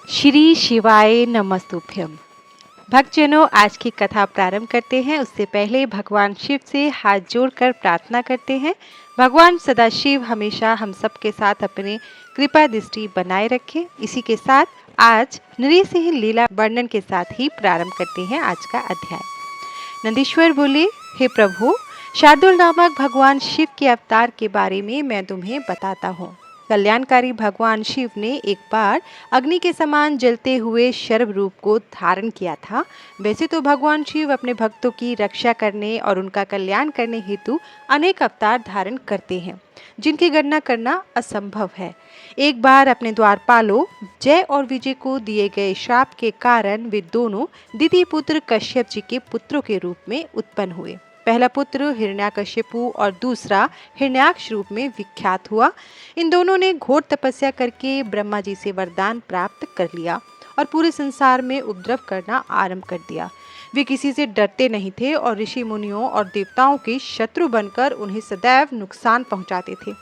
श्री शिवाय नमस्तुभ्यम। भक्तजनों, आज की कथा प्रारंभ करते हैं। उससे पहले भगवान शिव से हाथ जोड़कर प्रार्थना करते हैं। भगवान सदाशिव हमेशा हम सब के साथ अपनी कृपा दृष्टि बनाए रखें। इसी के साथ आज नृसिंह लीला वर्णन के साथ ही प्रारंभ करते हैं आज का अध्याय। नंदीश्वर बोले, हे प्रभु, शार्दुल नामक भगवान शिव के अवतार के बारे में मैं तुम्हें बताता हूँ। कल्याणकारी भगवान शिव ने एक बार अग्नि के समान जलते हुए शर्व रूप को धारण किया था। वैसे तो भगवान शिव अपने भक्तों की रक्षा करने और उनका कल्याण करने हेतु अनेक अवतार धारण करते हैं, जिनकी गणना करना असंभव है। एक बार अपने द्वारपालों जय और विजय को दिए गए श्राप के कारण वे दोनों द्वितीय पुत्र कश्यप जी के पुत्रों के रूप में उत्पन्न हुए। पहला पुत्र हिरण्याकशिपु और दूसरा हिरण्याक्ष रूप में विख्यात हुआ। इन दोनों ने घोर तपस्या करके ब्रह्मा जी से वरदान प्राप्त कर लिया और पूरे संसार में उपद्रव करना आरंभ कर दिया। वे किसी से डरते नहीं थे और ऋषि मुनियों और देवताओं के शत्रु बनकर उन्हें सदैव नुकसान पहुंचाते थे।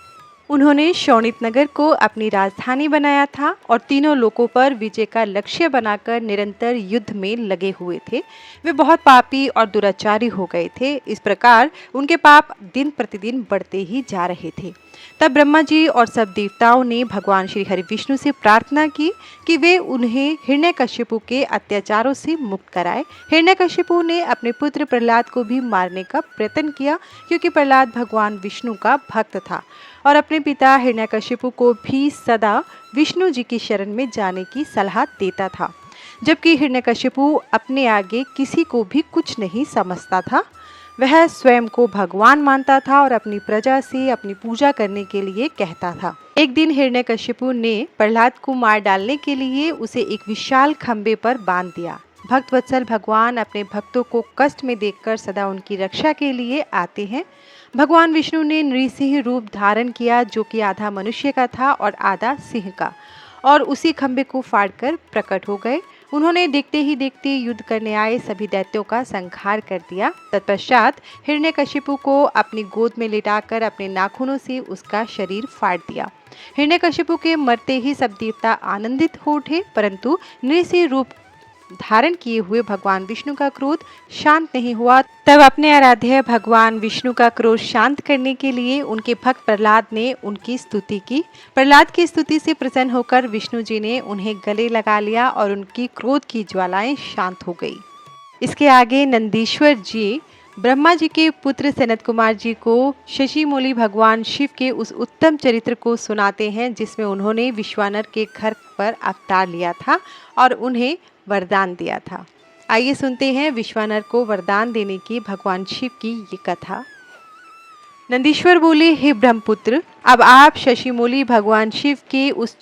उन्होंने शोणित नगर को अपनी राजधानी बनाया था और तीनों लोकों पर विजय का लक्ष्य बनाकर निरंतर युद्ध में लगे हुए थे। वे बहुत पापी और दुराचारी हो गए थे। इस प्रकार उनके पाप दिन प्रतिदिन बढ़ते ही जा रहे थे। तब ब्रह्मा जी और सब देवताओं ने भगवान श्री हरि विष्णु से प्रार्थना की कि वे उन्हें हिरण्यकशिपु के अत्याचारों से मुक्त कराए। हिरण्यकशिपु ने अपने पुत्र प्रहलाद को भी मारने का प्रयत्न किया, क्योंकि प्रहलाद भगवान विष्णु का भक्त था और अपने पिता हिरण्यकशिपु को भी सदा विष्णु जी की शरण में जाने की सलाह देता था, जबकि हिरण्यकशिपु अपने आगे किसी को भी कुछ नहीं समझता था। वह स्वयं को भगवान मानता था और अपनी प्रजा से अपनी पूजा करने के लिए कहता था। एक दिन हिरण्यकशिपु ने प्रहलाद को मार डालने के लिए उसे एक विशाल खंबे पर बांध दिया। भक्त वत्सल भगवान अपने भक्तों को कष्ट में देखकर सदा उनकी रक्षा के लिए आते हैं। भगवान विष्णु ने नृसिंह रूप धारण किया, जो कि आधा मनुष्य का था और आधा सिंह का, और उसी खंबे को फाड़कर प्रकट हो गए। उन्होंने देखते ही देखते युद्ध करने आए सभी दैत्यों का संहार कर दिया। तत्पश्चात हिरण्यकशिपु को अपनी गोद में लिटाकर अपने नाखूनों से उसका शरीर फाड़ दिया। हिरण्यकशिपु के मरते ही सब देवता आनंदित हो उठे, परंतु नृसिंह रूप धारण किए हुए भगवान विष्णु का क्रोध शांत नहीं हुआ। तब अपने आराध्य भगवान विष्णु का क्रोध शांत करने के लिए उनके भक्त प्रहलाद ने उनकी स्तुति की। प्रहलाद की स्तुति से प्रसन्न होकर विष्णु जी ने उन्हें गले लगा लिया और उनकी क्रोध की ज्वालाएं शांत हो गई। इसके आगे नंदीश्वर जी ब्रह्मा जी के पुत्र सनत कुमार जी को शशिमौली भगवान शिव के उस उत्तम चरित्र को सुनाते हैं, जिसमें उन्होंने विश्वानर के घर पर अवतार लिया था और उन्हें वरदान दिया था। आइए सुनते हैं विश्वानर को वरदान देने की भगवान शिव की ये कथा। नंदीश्वर बोले, हे ब्रह्मपुत्र, अब आप शशिमौली भगवान शिव के उस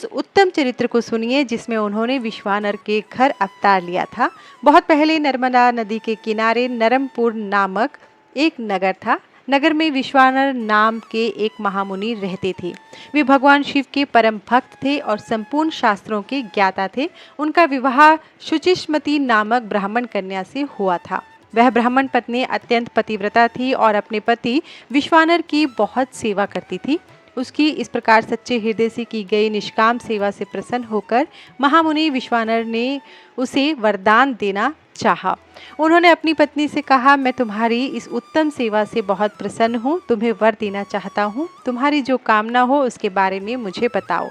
उत्तम चरित्र को सुनिए, जिसमें उन्होंने विश्वानर के घर अवतार लिया था। बहुत पहले नर्मदा नदी के किनारे नरमपुर नामक एक नगर था। नगर में विश्वानर नाम के एक महामुनि रहते थे। वे भगवान शिव के परम भक्त थे और संपूर्ण शास्त्रों के ज्ञाता थे। उनका विवाह शुचिष्मति नामक ब्राह्मण कन्या से हुआ था। वह ब्राह्मण पत्नी अत्यंत पतिव्रता थी और अपने पति विश्वानर की बहुत सेवा करती थी। उसकी इस प्रकार सच्चे हृदय से की गई निष्काम सेवा से प्रसन्न होकर महामुनि विश्वानर ने उसे वरदान देना चाहा। उन्होंने अपनी पत्नी से कहा, मैं तुम्हारी इस उत्तम सेवा से बहुत प्रसन्न हूँ, तुम्हें वर देना चाहता हूँ। तुम्हारी जो कामना हो उसके बारे में मुझे बताओ।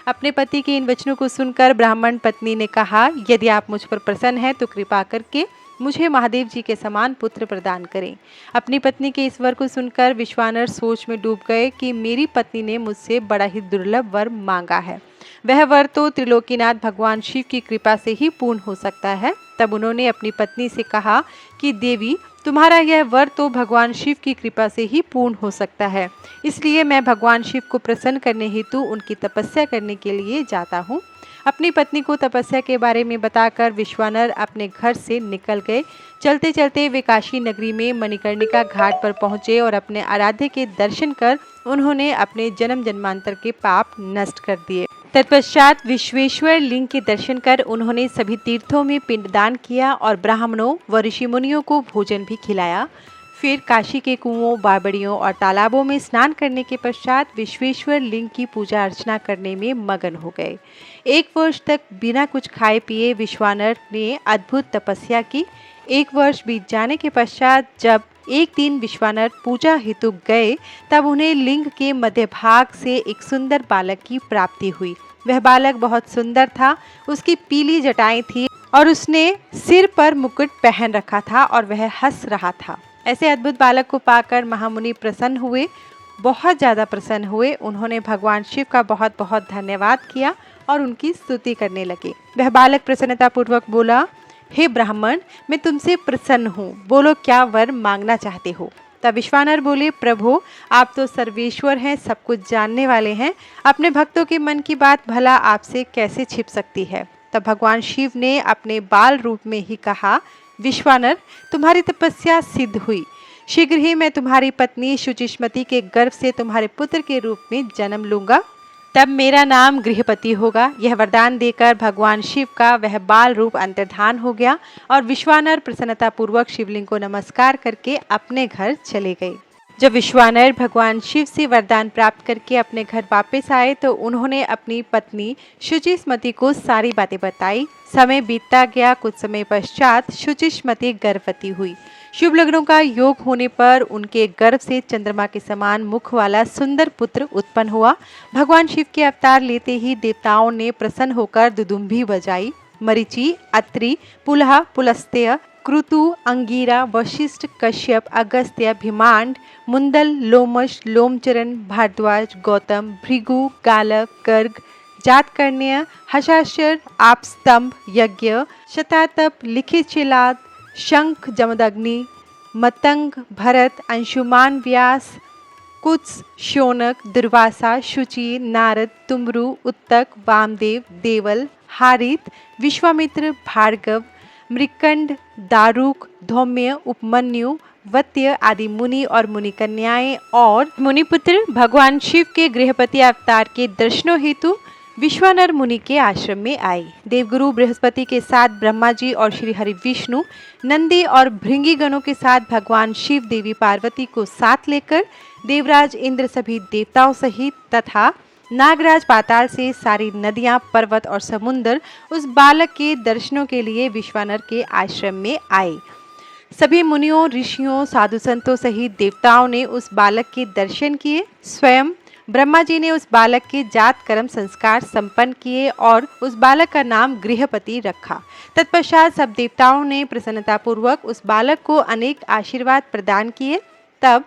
अपने पति के इन वचनों को सुनकर ब्राह्मण पत्नी ने कहा, यदि आप मुझ पर प्रसन्न हैं तो कृपा करके मुझे महादेव जी के समान पुत्र प्रदान करें। अपनी पत्नी के इस वर को सुनकर विश्वानर सोच में डूब गए कि मेरी पत्नी ने मुझसे बड़ा ही दुर्लभ वर मांगा है। वह वर तो त्रिलोकीनाथ भगवान शिव की कृपा से ही पूर्ण हो सकता है। तब उन्होंने अपनी पत्नी से कहा कि देवी, तुम्हारा यह वर तो भगवान शिव की कृपा से ही पूर्ण हो सकता है, इसलिए मैं भगवान शिव को प्रसन्न करने हेतु उनकी तपस्या करने के लिए जाता हूँ। अपनी पत्नी को तपस्या के बारे में बताकर विश्वानर अपने घर से निकल गए। चलते चलते वे काशी नगरी में मणिकर्णिका घाट पर पहुँचे और अपने आराध्य के दर्शन कर उन्होंने अपने जन्म जन्मांतर के पाप नष्ट कर दिए। तत्पश्चात विश्वेश्वर लिंग के दर्शन कर उन्होंने सभी तीर्थों में पिंडदान किया और ब्राह्मणों व ऋषि मुनियों को भोजन भी खिलाया। फिर काशी के कुओं, बावड़ियों और तालाबों में स्नान करने के पश्चात विश्वेश्वर लिंग की पूजा अर्चना करने में मगन हो गए। 1 वर्ष तक बिना कुछ खाए पिए विश्वानर ने अद्भुत तपस्या की। 1 वर्ष बीत जाने के पश्चात जब एक दिन विश्वानर पूजा हेतु गए, तब उन्हें लिंग के मध्य भाग से एक सुंदर बालक की प्राप्ति हुई। वह बालक बहुत सुंदर था, उसकी पीली जटाएं थी और उसने सिर पर मुकुट पहन रखा था और वह हंस रहा था। ऐसे अद्भुत बालक को पाकर महामुनि प्रसन्न हुए, बहुत ज़्यादा प्रसन्न हुए। उन्होंने भगवान शिव का बहुत बहुत धन्यवाद किया और उनकी स्तुति करने लगे। वह बालक प्रसन्नतापूर्वक बोला, हे ब्राह्मण, मैं तुमसे प्रसन्न हूँ, बोलो क्या वर मांगना चाहते हो। तब विश्वानर बोले, प्रभु आप तो सर्वेश्वर हैं, सब कुछ जानने वाले हैं, अपने भक्तों के मन की बात भला आपसे कैसे छिप सकती है। तब भगवान शिव ने अपने बाल रूप में ही कहा, विश्वानर तुम्हारी तपस्या सिद्ध हुई, शीघ्र ही मैं तुम्हारी पत्नी शुचिष्मति के गर्भ से तुम्हारे पुत्र के रूप में जन्म लूंगा, तब मेरा नाम गृहपति होगा। यह वरदान देकर भगवान शिव का वह बाल रूप अंतर्धान हो गया और विश्वानर प्रसन्नतापूर्वक शिवलिंग को नमस्कार करके अपने घर चले गए। जब विश्वानर भगवान शिव से वरदान प्राप्त करके अपने घर वापस आए तो उन्होंने अपनी पत्नी शुचिस्मति को सारी बातें बताई। समय बीतता गया, कुछ समय पश्चात शुचिस्मति गर्भवती हुई। शुभ लग्नों का योग होने पर उनके गर्भ से चंद्रमा के समान मुख वाला सुंदर पुत्र उत्पन्न हुआ। भगवान शिव के अवतार लेते ही देवताओं ने प्रसन्न होकर दुदुम्भी बजाई। मरीचि, अत्रि, पुलह, पुलस्त्य, कृतु, अंगीरा, वशिष्ठ, कश्यप, अगस्त्य, भीमांड, मुंदल, लोमश, लोमचरण, भारद्वाज, गौतम, भृगु, गालव, गर्ग, जातकर्ण्य, हशाशर, आपस्तंभ, यज्ञ, शतातप, लिखित शिलाद, शंख, जमदग्नि, मतंग, भरत, अंशुमान, व्यास, कुत्स, शौनक, दुर्वासा, शुचि, नारद, तुमरु, उत्तक, वामदेव, देवल, हारित, विश्वामित्र, भार्गव, मृकंड, दारुक, धौम्य, उपमन्यु, वत्य आदि मुनि और मुनि कन्याएं और मुनिपुत्र भगवान शिव के गृहपति अवतार के दर्शनों हेतु विश्वानर मुनि के आश्रम में आए। देवगुरु बृहस्पति के साथ ब्रह्मा जी और श्री हरि विष्णु, नंदी और भृंगी गणों के साथ भगवान शिव देवी पार्वती को साथ लेकर देवराज इंद्र सभी देवताओं सहित तथा नागराज पाताल से सारी नदियां, पर्वत और समुद्र उस बालक के दर्शनों के लिए विश्वानर के आश्रम में आए। सभी मुनियों, ऋषियों, साधु संतों सहित देवताओं ने उस बालक के दर्शन किए। स्वयं ब्रह्मा जी ने उस बालक के जात कर्म संस्कार संपन्न किए और उस बालक का नाम गृहपति रखा। तत्पश्चात सब देवताओं ने प्रसन्नतापूर्वक उस बालक को अनेक आशीर्वाद प्रदान किए। तब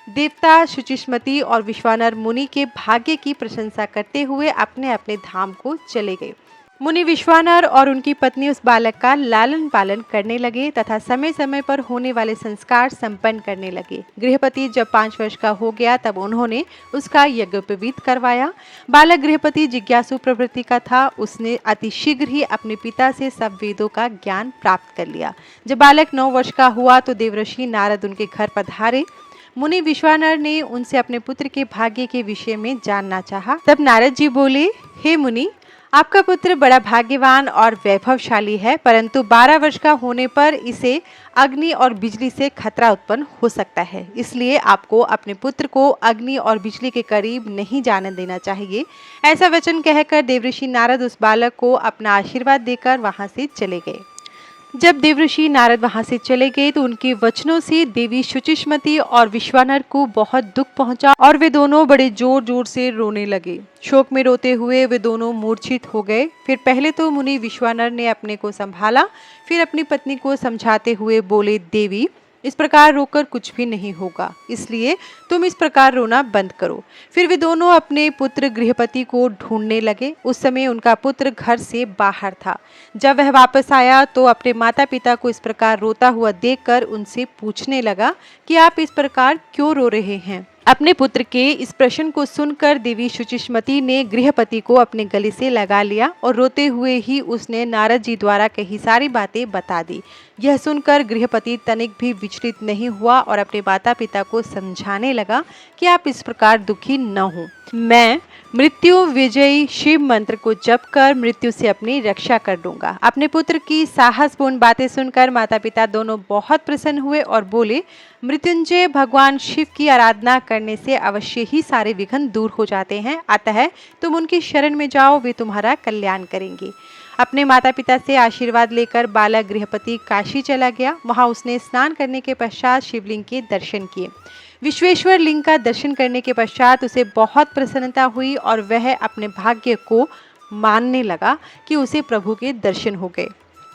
देवता शुचिस्मति और विश्वानर मुनि के भाग्य की प्रशंसा करते हुए अपने अपने धाम को चले गए। मुनि विश्वानर और उनकी पत्नी उस बालक का लालन पालन करने लगे तथा समय समय पर होने वाले संस्कार संपन्न करने लगे। गृहपति जब 5 वर्ष का हो गया तब उन्होंने उसका यज्ञोपवीत करवाया। बालक गृहपति जिज्ञासु प्रवृत्ति का था। उसने अति शीघ्र ही अपने पिता से सब वेदों का ज्ञान प्राप्त कर लिया। जब बालक 9 वर्ष का हुआ तो देवऋषि नारद उनके घर पधारे। मुनि विश्वानर ने उनसे अपने पुत्र के भाग्य के विषय में जानना चाहा। तब नारद जी बोले, हे मुनि, आपका पुत्र बड़ा भाग्यवान और वैभवशाली है, परंतु 12 वर्ष का होने पर इसे अग्नि और बिजली से खतरा उत्पन्न हो सकता है। इसलिए आपको अपने पुत्र को अग्नि और बिजली के करीब नहीं जाने देना चाहिए। ऐसा वचन कहकर देवऋषि नारद उस बालक को अपना आशीर्वाद देकर वहां से चले गए। जब देवऋषि नारद वहां से चले गए तो उनके वचनों से देवी शुचिस्मति और विश्वानर को बहुत दुख पहुंचा और वे दोनों बड़े जोर जोर से रोने लगे। शोक में रोते हुए वे दोनों मूर्छित हो गए। फिर पहले तो मुनि विश्वानर ने अपने को संभाला, फिर अपनी पत्नी को समझाते हुए बोले, देवी, इस प्रकार रोकर कुछ भी नहीं होगा, इसलिए तुम इस प्रकार रोना बंद करो। फिर वे दोनों अपने पुत्र गृहपति को ढूंढने लगे। उस समय उनका पुत्र घर से बाहर था। जब वह वापस आया तो अपने माता पिता को इस प्रकार रोता हुआ देखकर उनसे पूछने लगा कि आप इस प्रकार क्यों रो रहे हैं। अपने पुत्र के इस प्रश्न को सुनकर देवी शुचिस्मति ने गृहपति को अपने गले से लगा लिया और रोते हुए ही उसने नारद जी द्वारा कही सारी बातें बता दी। यह सुनकर गृहपति तनिक भी विचलित नहीं हुआ और अपने माता पिता को समझाने लगा कि आप इस प्रकार दुखी न हों। मैं मृत्यु विजयी शिव मंत्र को जप कर मृत्यु से अपनी रक्षा कर लूंगा। अपने पुत्र की साहसपूर्ण बातें सुनकर माता पिता दोनों बहुत प्रसन्न हुए और बोले, मृत्युंजय भगवान शिव की आराधना करने से अवश्य ही सारे विघ्न दूर हो जाते हैं, अतः तुम उनकी शरण में जाओ, वे तुम्हारा कल्याण करेंगे। अपने माता पिता से आशीर्वाद लेकर बालक गृहपति काशी चला गया। वहां उसने स्नान करने के पश्चात शिवलिंग के दर्शन किए। विश्वेश्वर लिंग का दर्शन करने के पश्चात उसे बहुत प्रसन्नता हुई और वह अपने भाग्य को मानने लगा कि उसे प्रभु के दर्शन हो गए।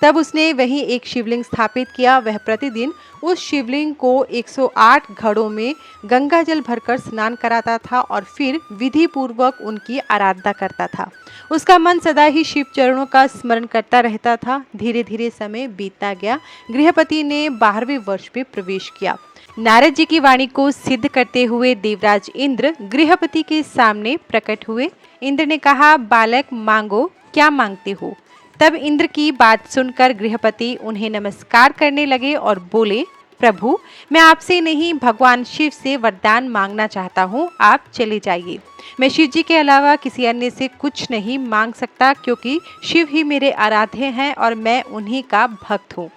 तब उसने वहीं एक शिवलिंग स्थापित किया। वह प्रतिदिन उस शिवलिंग को 108 घड़ों में गंगा जल भरकर स्नान कराता था और फिर विधि पूर्वक उनकी आराधना करता था। उसका मन सदा ही शिव चरणों का स्मरण करता रहता था। धीरे धीरे समय बीतता गया। गृहपति ने 12वें वर्ष में प्रवेश किया। नारद जी की वाणी को सिद्ध करते हुए देवराज इंद्र गृहपति के सामने प्रकट हुए। इंद्र ने कहा, बालक मांगो, क्या मांगते हो? तब इंद्र की बात सुनकर गृहपति उन्हें नमस्कार करने लगे और बोले, प्रभु, मैं आपसे नहीं भगवान शिव से वरदान मांगना चाहता हूँ, आप चले जाइए। मैं शिव जी के अलावा किसी अन्य से कुछ नहीं मांग सकता, क्योंकि शिव ही मेरे आराध्य हैं और मैं उन्हीं का भक्त हूँ।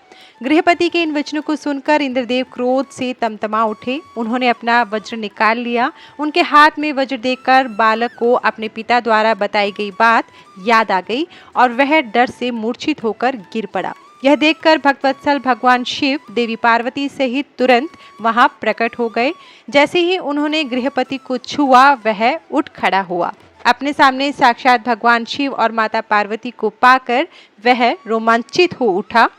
गृहपति के इन वचनों को सुनकर इंद्रदेव क्रोध से तमतमा उठे। उन्होंने अपना वज्र निकाल लिया। उनके हाथ में वज्र देखकर बालक को अपने पिता द्वारा बताई गई बात याद आ गई और वह डर से मूर्छित होकर गिर पड़ा। यह देखकर भक्तवत्सल भगवान शिव देवी पार्वती सहित तुरंत वहां प्रकट हो गए। जैसे ही उन्होंने गृहपति को छुआ, वह उठ खड़ा हुआ। अपने सामने साक्षात भगवान शिव और माता पार्वती को पाकर वह रोमांचित हो उठा।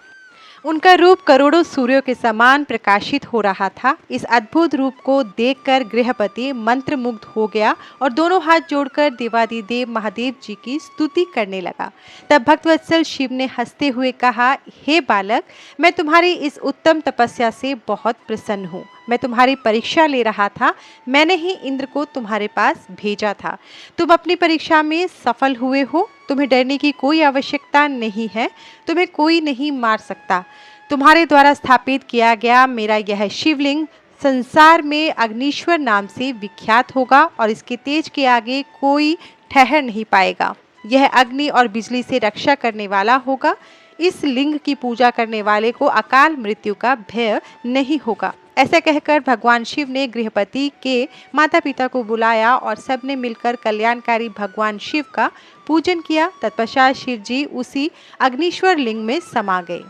उनका रूप करोड़ों सूर्यों के समान प्रकाशित हो रहा था। इस अद्भुत रूप को देखकर गृहपति मंत्रमुग्ध हो गया और दोनों हाथ जोड़कर देवादिदेव महादेव जी की स्तुति करने लगा। तब भक्तवत्सल शिव ने हंसते हुए कहा, हे बालक, मैं तुम्हारी इस उत्तम तपस्या से बहुत प्रसन्न हूँ। मैं तुम्हारी परीक्षा ले रहा था। मैंने ही इंद्र को तुम्हारे पास भेजा था। तुम अपनी परीक्षा में सफल हुए हो। तुम्हें डरने की कोई आवश्यकता नहीं है। तुम्हें कोई नहीं मार सकता। तुम्हारे द्वारा स्थापित किया गया मेरा यह शिवलिंग संसार में अग्निश्वर नाम से विख्यात होगा और इसके तेज के आगे कोई ठहर नहीं पाएगा। यह अग्नि और बिजली से रक्षा करने वाला होगा। इस लिंग की पूजा करने वाले को अकाल मृत्यु का भय नहीं होगा। ऐसा कहकर भगवान शिव ने गृहपति के माता पिता को बुलाया और सबने मिलकर कल्याणकारी भगवान शिव का पूजन किया। तत्पश्चात शिव जी उसी अग्निश्वर लिंग में समा गए।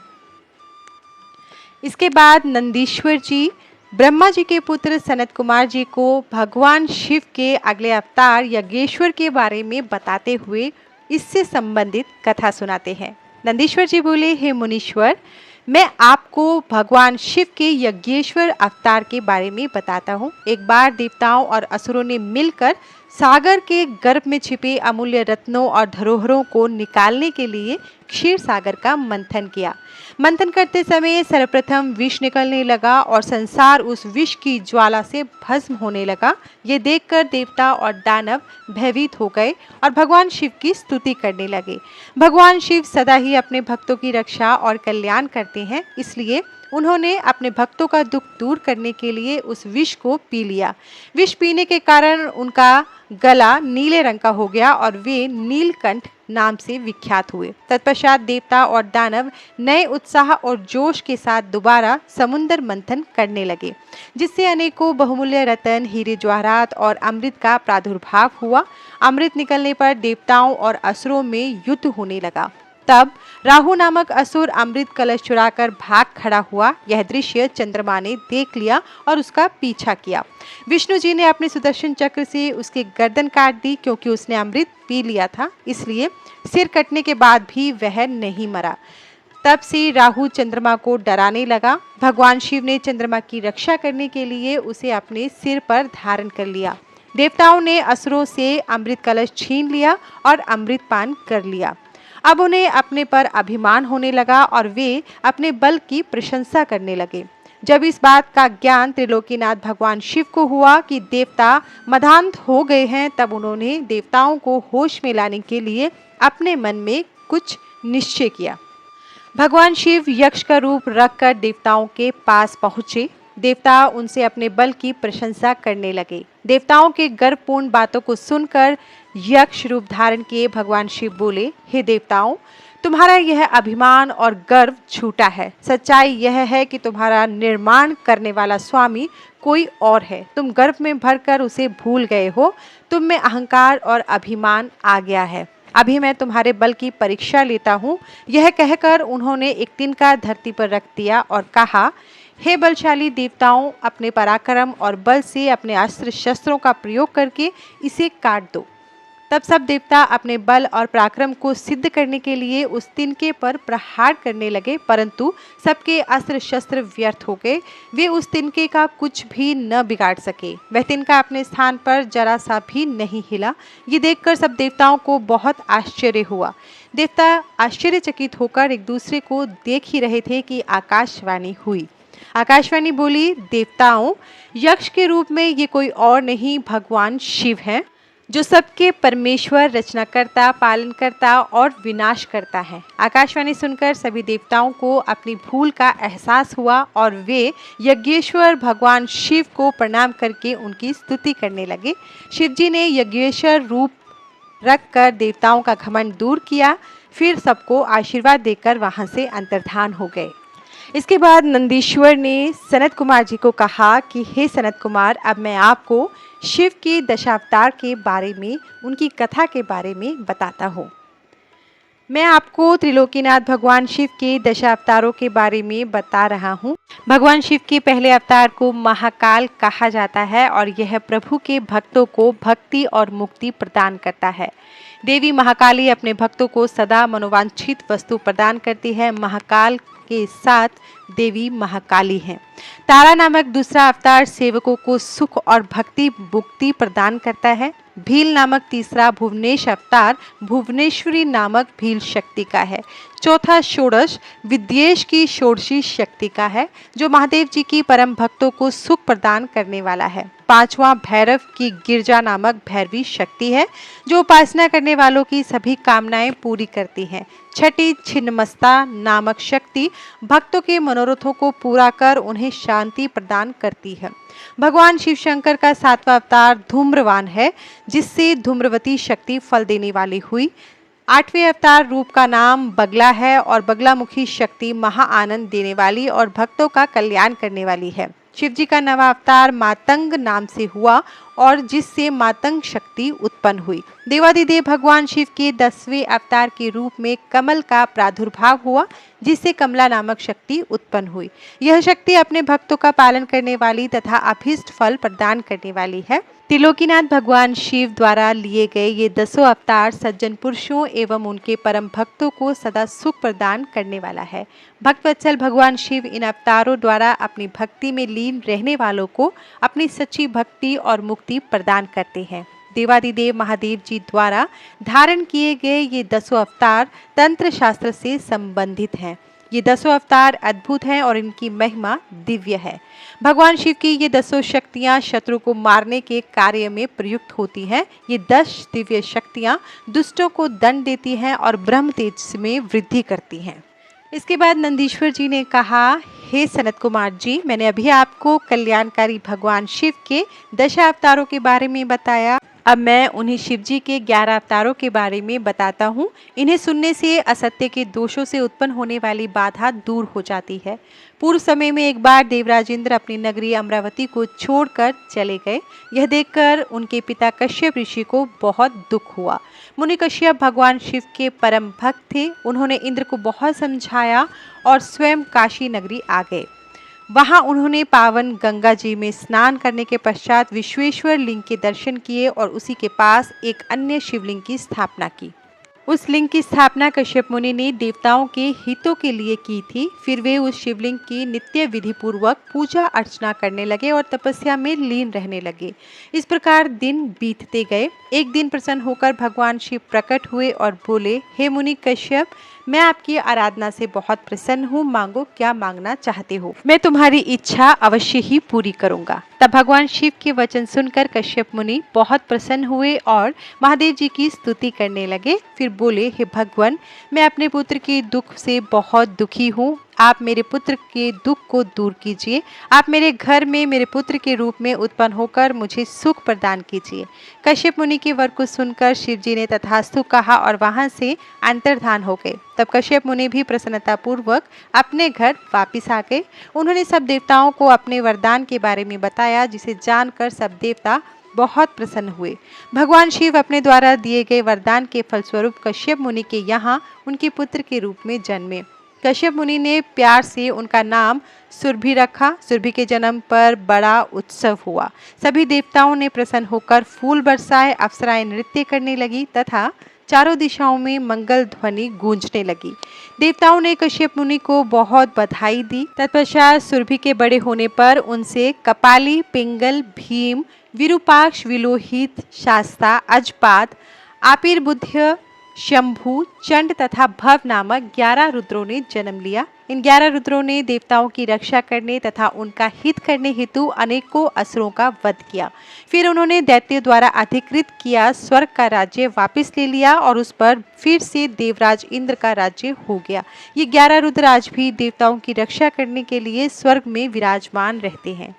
इसके बाद नंदीश्वर जी ब्रह्मा जी के पुत्र सनत कुमार जी को भगवान शिव के अगले अवतार यज्ञेश्वर के बारे में बताते हुए इससे संबंधित कथा सुनाते हैं। नंदीश्वर जी बोले, हे मुनीश्वर, मैं आपको भगवान शिव के यज्ञेश्वर अवतार के बारे में बताता हूँ। एक बार देवताओं और असुरों ने मिलकर सागर के गर्भ में छिपे अमूल्य रत्नों और धरोहरों को निकालने के लिए क्षीर सागर का मंथन किया। मंथन करते समय सर्वप्रथम विष निकलने लगा और संसार उस विष की ज्वाला से भस्म होने लगा। ये देखकर देवता और दानव भयभीत हो गए और भगवान शिव की स्तुति करने लगे। भगवान शिव सदा ही अपने भक्तों की रक्षा और कल्याण करते हैं, इसलिए उन्होंने अपने भक्तों का दुख दूर करने के लिए उस विष को पी लिया। विष पीने के कारण उनका गला नीले रंग का हो गया और वे नीलकंठ नाम से विख्यात हुए। तत्पश्चात देवता और दानव नए उत्साह और जोश के साथ दोबारा समुद्र मंथन करने लगे, जिससे अनेकों बहुमूल्य रत्न, हीरे जवाहरात और अमृत का प्रादुर्भाव हुआ। अमृत निकलने पर देवताओं और असुरों में युद्ध होने लगा। तब राहु नामक असुर अमृत कलश चुराकर भाग खड़ा हुआ। यह दृश्य चंद्रमा ने देख लिया और उसका पीछा किया। विष्णु जी ने अपने सुदर्शन चक्र से उसकी गर्दन काट दी। क्योंकि उसने अमृत पी लिया था, इसलिए सिर कटने के बाद भी वह नहीं मरा। तब से राहु चंद्रमा को डराने लगा। भगवान शिव ने चंद्रमा की रक्षा करने के लिए उसे अपने सिर पर धारण कर लिया। देवताओं ने असुरों से अमृत कलश छीन लिया और अमृत पान कर लिया। अब उन्हें अपने पर अभिमान होने लगा और वे अपने बल की प्रशंसा करने लगे। जब इस बात का ज्ञान त्रिलोकीनाथ भगवान शिव को हुआ कि देवता मदान्ध हो गए हैं, तब उन्होंने देवताओं को होश में लाने के लिए अपने मन में कुछ निश्चय किया। भगवान शिव यक्ष का रूप रखकर देवताओं के पास पहुंचे। देवता उनसे अपने बल की प्रशंसा करने लगे। देवताओं के गर्वपूर्ण बातों को सुनकर यक्ष रूप धारण किए भगवान शिव बोले, हे देवताओं, तुम्हारा यह अभिमान और गर्व झूठा है। सच्चाई यह है कि तुम्हारा निर्माण करने वाला स्वामी कोई और है। तुम गर्व में भरकर उसे भूल गए हो। तुम में अहंकार और अभिमान आ गया है। अभी मैं तुम्हारे बल की परीक्षा लेता हूँ। यह कहकर उन्होंने एक तिनका धरती पर रख दिया और कहा, हे बलशाली देवताओं, अपने पराक्रम और बल से अपने अस्त्र शस्त्रों का प्रयोग करके इसे काट दो। तब सब देवता अपने बल और पराक्रम को सिद्ध करने के लिए उस तिनके पर प्रहार करने लगे, परंतु सबके अस्त्र शस्त्र व्यर्थ हो गए। वे उस तिनके का कुछ भी न बिगाड़ सके। वह तिनका अपने स्थान पर जरा सा भी नहीं हिला। ये देखकर सब देवताओं को बहुत आश्चर्य हुआ। देवता आश्चर्यचकित होकर एक दूसरे को देख ही रहे थे कि आकाशवाणी हुई। आकाशवाणी बोली, देवताओं, यक्ष के रूप में ये कोई और नहीं भगवान शिव हैं, जो सबके परमेश्वर, रचनाकर्ता, पालनकर्ता और विनाश करता है। आकाशवाणी सुनकर सभी देवताओं को अपनी भूल का एहसास हुआ और वे यज्ञेश्वर भगवान शिव को प्रणाम करके उनकी स्तुति करने लगे। शिव जी ने यज्ञेश्वर रूप रखकर देवताओं का घमंड दूर किया, फिर सबको आशीर्वाद देकर वहां से अंतर्धान हो गए। इसके बाद नंदीश्वर ने सनत कुमार जी को कहा कि हे सनत कुमार, अब मैं आपको शिव के दशावतार के बारे में, उनकी कथा के बारे में बताता हूँ। मैं आपको त्रिलोकीनाथ भगवान शिव के दशावतारों के बारे में बता रहा हूँ। भगवान शिव के पहले अवतार को महाकाल कहा जाता है और यह प्रभु के भक्तों को भक्ति और मुक्ति प्रदान करता है। देवी महाकाली अपने भक्तों को सदा मनोवांछित वस्तु प्रदान करती है। महाकाल के साथ देवी महाकाली हैं। तारा नामक दूसरा अवतार सेवकों को सुख और भक्ति मुक्ति प्रदान करता है। भील नामक तीसरा भुवनेश अवतार भुवनेश्वरी नामक भील शक्ति का है। चौथा षोडश विद्येश की षोडशी शक्ति का है, जो महादेव जी की परम भक्तों को सुख प्रदान करने वाला है। पांचवा भैरव की गिरजा नामक भैरवी शक्ति है, जो उपासना करने वालों की सभी कामनाएं पूरी करती है। छठी छिन्नमस्ता नामक शक्ति भक्तों के मनोरथों को पूरा कर उन्हें शांति प्रदान करती है। भगवान शिव शंकर का सातवां अवतार धूम्रवान है, जिससे धूम्रवती शक्ति फल देने वाली हुई। आठवें अवतार रूप का नाम बगला है और बगलामुखी शक्ति महा आनंद देने वाली और भक्तों का कल्याण करने वाली है। शिव जी का नवा अवतार मातंग नाम से हुआ और जिससे मातंग शक्ति उत्पन्न हुई। देवादिदेव भगवान शिव के 10वें अवतार के रूप में कमल का प्रादुर्भाव हुआ, जिससे कमला नामक शक्ति उत्पन्न हुई। यह शक्ति अपने भक्तों का पालन करने वाली तथा अभीष्ट फल प्रदान करने वाली है। त्रिलोकीनाथ भगवान शिव द्वारा लिए गए ये 10 अवतार सज्जन पुरुषों एवं उनके परम भक्तों को सदा सुख प्रदान करने वाला है। भक्तवत्सल भगवान शिव इन अवतारों द्वारा अपनी भक्ति में लीन रहने वालों को अपनी सच्ची भक्ति और मुक्ति प्रदान करते हैं। देवादिदेव महादेव जी द्वारा धारण किए गए ये 10 अवतार तंत्र शास्त्र से संबंधित हैं। ये 10 अवतार अद्भुत हैं और इनकी महिमा दिव्य है। भगवान शिव की ये 10 शक्तियां शत्रु को मारने के कार्य में प्रयुक्त होती हैं। ये 10 दिव्य शक्तियां दुष्टों को दंड देती हैं और ब्रह्म तेज में वृद्धि करती हैं। इसके बाद नंदीश्वर जी ने कहा, हे सनत कुमार जी, मैंने अभी आपको कल्याणकारी भगवान शिव के 10 अवतारों के बारे में बताया। अब मैं उन्हीं शिव जी के 11 अवतारों के बारे में बताता हूँ। इन्हें सुनने से असत्य के दोषों से उत्पन्न होने वाली बाधा दूर हो जाती है। पूर्व समय में एक बार देवराज इंद्र अपनी नगरी अमरावती को छोड़कर चले गए। यह देखकर उनके पिता कश्यप ऋषि को बहुत दुख हुआ। मुनि कश्यप भगवान शिव के परम भक्त थे। उन्होंने इंद्र को बहुत समझाया और स्वयं काशी नगरी आ गए। वहां उन्होंने पावन गंगा जी में स्नान करने के पश्चात विश्वेश्वर लिंग के दर्शन किए और उसी के पास एक अन्य शिवलिंग की स्थापना की। उस लिंग की स्थापना कश्यप मुनि ने देवताओं के हितों के लिए की थी। फिर वे उस शिवलिंग की नित्य विधि पूर्वक पूजा अर्चना करने लगे और तपस्या में लीन रहने लगे। इस प्रकार दिन बीतते गए। एक दिन प्रसन्न होकर भगवान शिव प्रकट हुए और बोले, हे मुनि कश्यप, मैं आपकी आराधना से बहुत प्रसन्न हूँ। मांगो, क्या मांगना चाहते हो, मैं तुम्हारी इच्छा अवश्य ही पूरी करूंगा। तब भगवान शिव के वचन सुनकर कश्यप मुनि बहुत प्रसन्न हुए और महादेव जी की स्तुति करने लगे। फिर बोले, हे भगवान, मैं अपने पुत्र के दुख से बहुत दुखी हूँ। आप मेरे पुत्र के दुख को दूर कीजिए। आप मेरे घर में मेरे पुत्र के रूप में उत्पन्न होकर मुझे सुख प्रदान कीजिए। कश्यप मुनि के वर को सुनकर शिव जी ने तथास्तु कहा और वहां से अंतर्धान हो गए। तब कश्यप मुनि भी प्रसन्नतापूर्वक अपने घर वापिस आ गए। उन्होंने सब देवताओं को अपने वरदान के बारे में बताया, जिसे जानकर सब देवता बहुत प्रसन्न हुए। भगवान शिव अपने द्वारा दिए गए वरदान के फलस्वरूप कश्यप मुनि के यहाँ उनके पुत्र के रूप में जन्मे। कश्यप मुनि ने प्यार से उनका नाम सुरभि रखा। सुरभि के जन्म पर बड़ा उत्सव हुआ। सभी देवताओं ने प्रसन्न होकर फूल बरसाए, अप्सराएं नृत्य करने लगी तथा चारों दिशाओं में मंगल ध्वनि गूंजने लगी। देवताओं ने कश्यप मुनि को बहुत बधाई दी। तत्पश्चात सुरभि के बड़े होने पर उनसे कपाली, पिंगल, भीम, विरूपाक्ष, विलोहित, शास्ता, अजपाद, आपिर्बुध्य, शंभु, चंड तथा भव नामक 11 रुद्रों ने जन्म लिया। इन 11 रुद्रों ने देवताओं की रक्षा करने तथा उनका हित करने हेतु अनेकों असुरों का वध किया। फिर उन्होंने दैत्य द्वारा अधिकृत किया स्वर्ग का राज्य वापस ले लिया और उस पर फिर से देवराज इंद्र का राज्य हो गया। ये 11 रुद्र आज भी देवताओं की रक्षा करने के लिए स्वर्ग में विराजमान रहते हैं।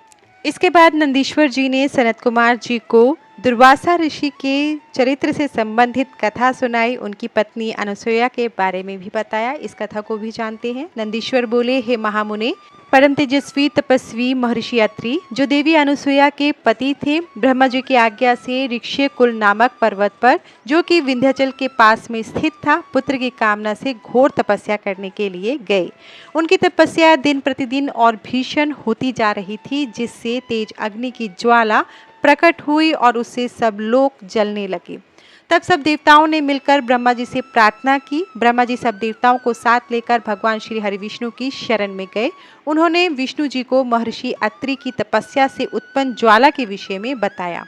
इसके बाद नंदीश्वर जी ने सनत कुमार जी को दुर्वासा ऋषि के चरित्र से संबंधित कथा सुनाई। उनकी पत्नी अनुसुईया के बारे में भी बताया। इस कथा को भी जानते हैं। नंदीश्वर बोले, हे महामुने, परम तेजस्वी तपस्वी महर्षि अत्रि, जो देवी अनुसुईया के पति थे, ब्रह्मा जी की आज्ञा से ऋष्यकुल नामक पर्वत पर, जो कि विंध्याचल के पास में स्थित था, पुत्र की कामना से घोर तपस्या करने के लिए गए। उनकी तपस्या दिन प्रतिदिन और भीषण होती जा रही थी, जिससे तेज अग्नि की ज्वाला प्रकट हुई और उससे सब लोग जलने लगे। तब सब देवताओं ने मिलकर ब्रह्मा जी से प्रार्थना की। ब्रह्मा जी सब देवताओं को साथ लेकर भगवान श्री हरि विष्णु की शरण में गए। उन्होंने विष्णु जी को महर्षि अत्रि की तपस्या से उत्पन्न ज्वाला के विषय में बताया।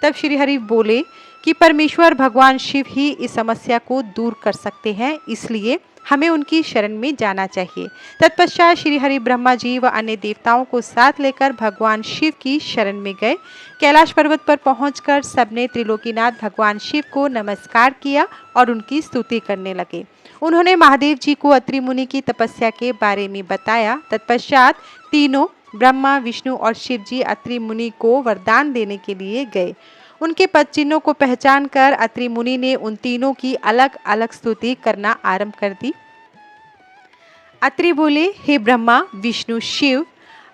तब श्री हरि बोले कि परमेश्वर भगवान शिव ही इस समस्या को दूर कर सकते हैं, इसलिए हमें उनकी शरण में जाना चाहिए। तत्पश्चात श्री हरि ब्रह्मा जी व अन्य देवताओं को साथ लेकर भगवान शिव की शरण में गए। कैलाश पर्वत पर पहुंचकर सबने त्रिलोकीनाथ भगवान शिव को नमस्कार किया और उनकी स्तुति करने लगे। उन्होंने महादेव जी को अत्रि मुनि की तपस्या के बारे में बताया। तत्पश्चात तीनों ब्रह्मा, विष्णु और शिव जी अत्रि मुनि को वरदान देने के लिए गए। उनके पद चिन्हों को पहचान कर अत्रि मुनि ने उन तीनों की अलग अलग स्तुति करना आरंभ कर दी। अत्रि बोले, हे ब्रह्मा, विष्णु, शिव,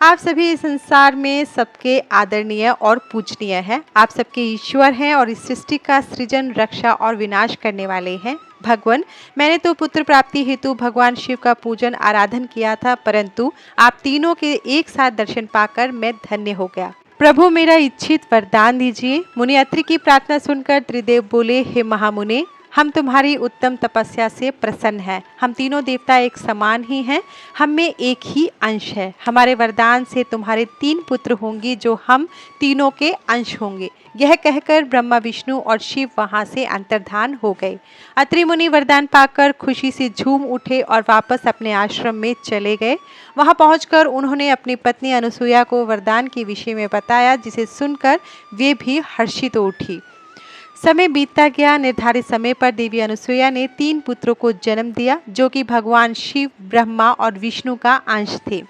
आप सभी इस संसार में सबके आदरणीय और पूजनीय हैं। आप सबके ईश्वर हैं और इस सृष्टि का सृजन, रक्षा और विनाश करने वाले हैं। भगवान, मैंने तो पुत्र प्राप्ति हेतु भगवान शिव का पूजन आराधन किया था, परंतु आप तीनों के एक साथ दर्शन पाकर मैं धन्य हो गया। प्रभु, मेरा इच्छित वरदान दीजिए। मुनि अत्रि की प्रार्थना सुनकर त्रिदेव बोले, हे महामुने, हम तुम्हारी उत्तम तपस्या से प्रसन्न हैं। हम तीनों देवता एक समान ही हैं, हम में एक ही अंश है। हमारे वरदान से तुम्हारे 3 पुत्र होंगे जो हम तीनों के अंश होंगे। यह कहकर ब्रह्मा, विष्णु और शिव वहां से अंतर्धान हो गए। अत्रि मुनि वरदान पाकर खुशी से झूम उठे और वापस अपने आश्रम में चले गए। वहां पहुंचकर उन्होंने अपनी पत्नी अनुसुईया को वरदान के विषय में बताया, जिसे सुनकर वे भी हर्षित हो उठी। समय बीतता गया। निर्धारित समय पर देवी अनुसुईया ने 3 पुत्रों को जन्म दिया, जो कि भगवान शिव, ब्रह्मा और विष्णु का अंश थे।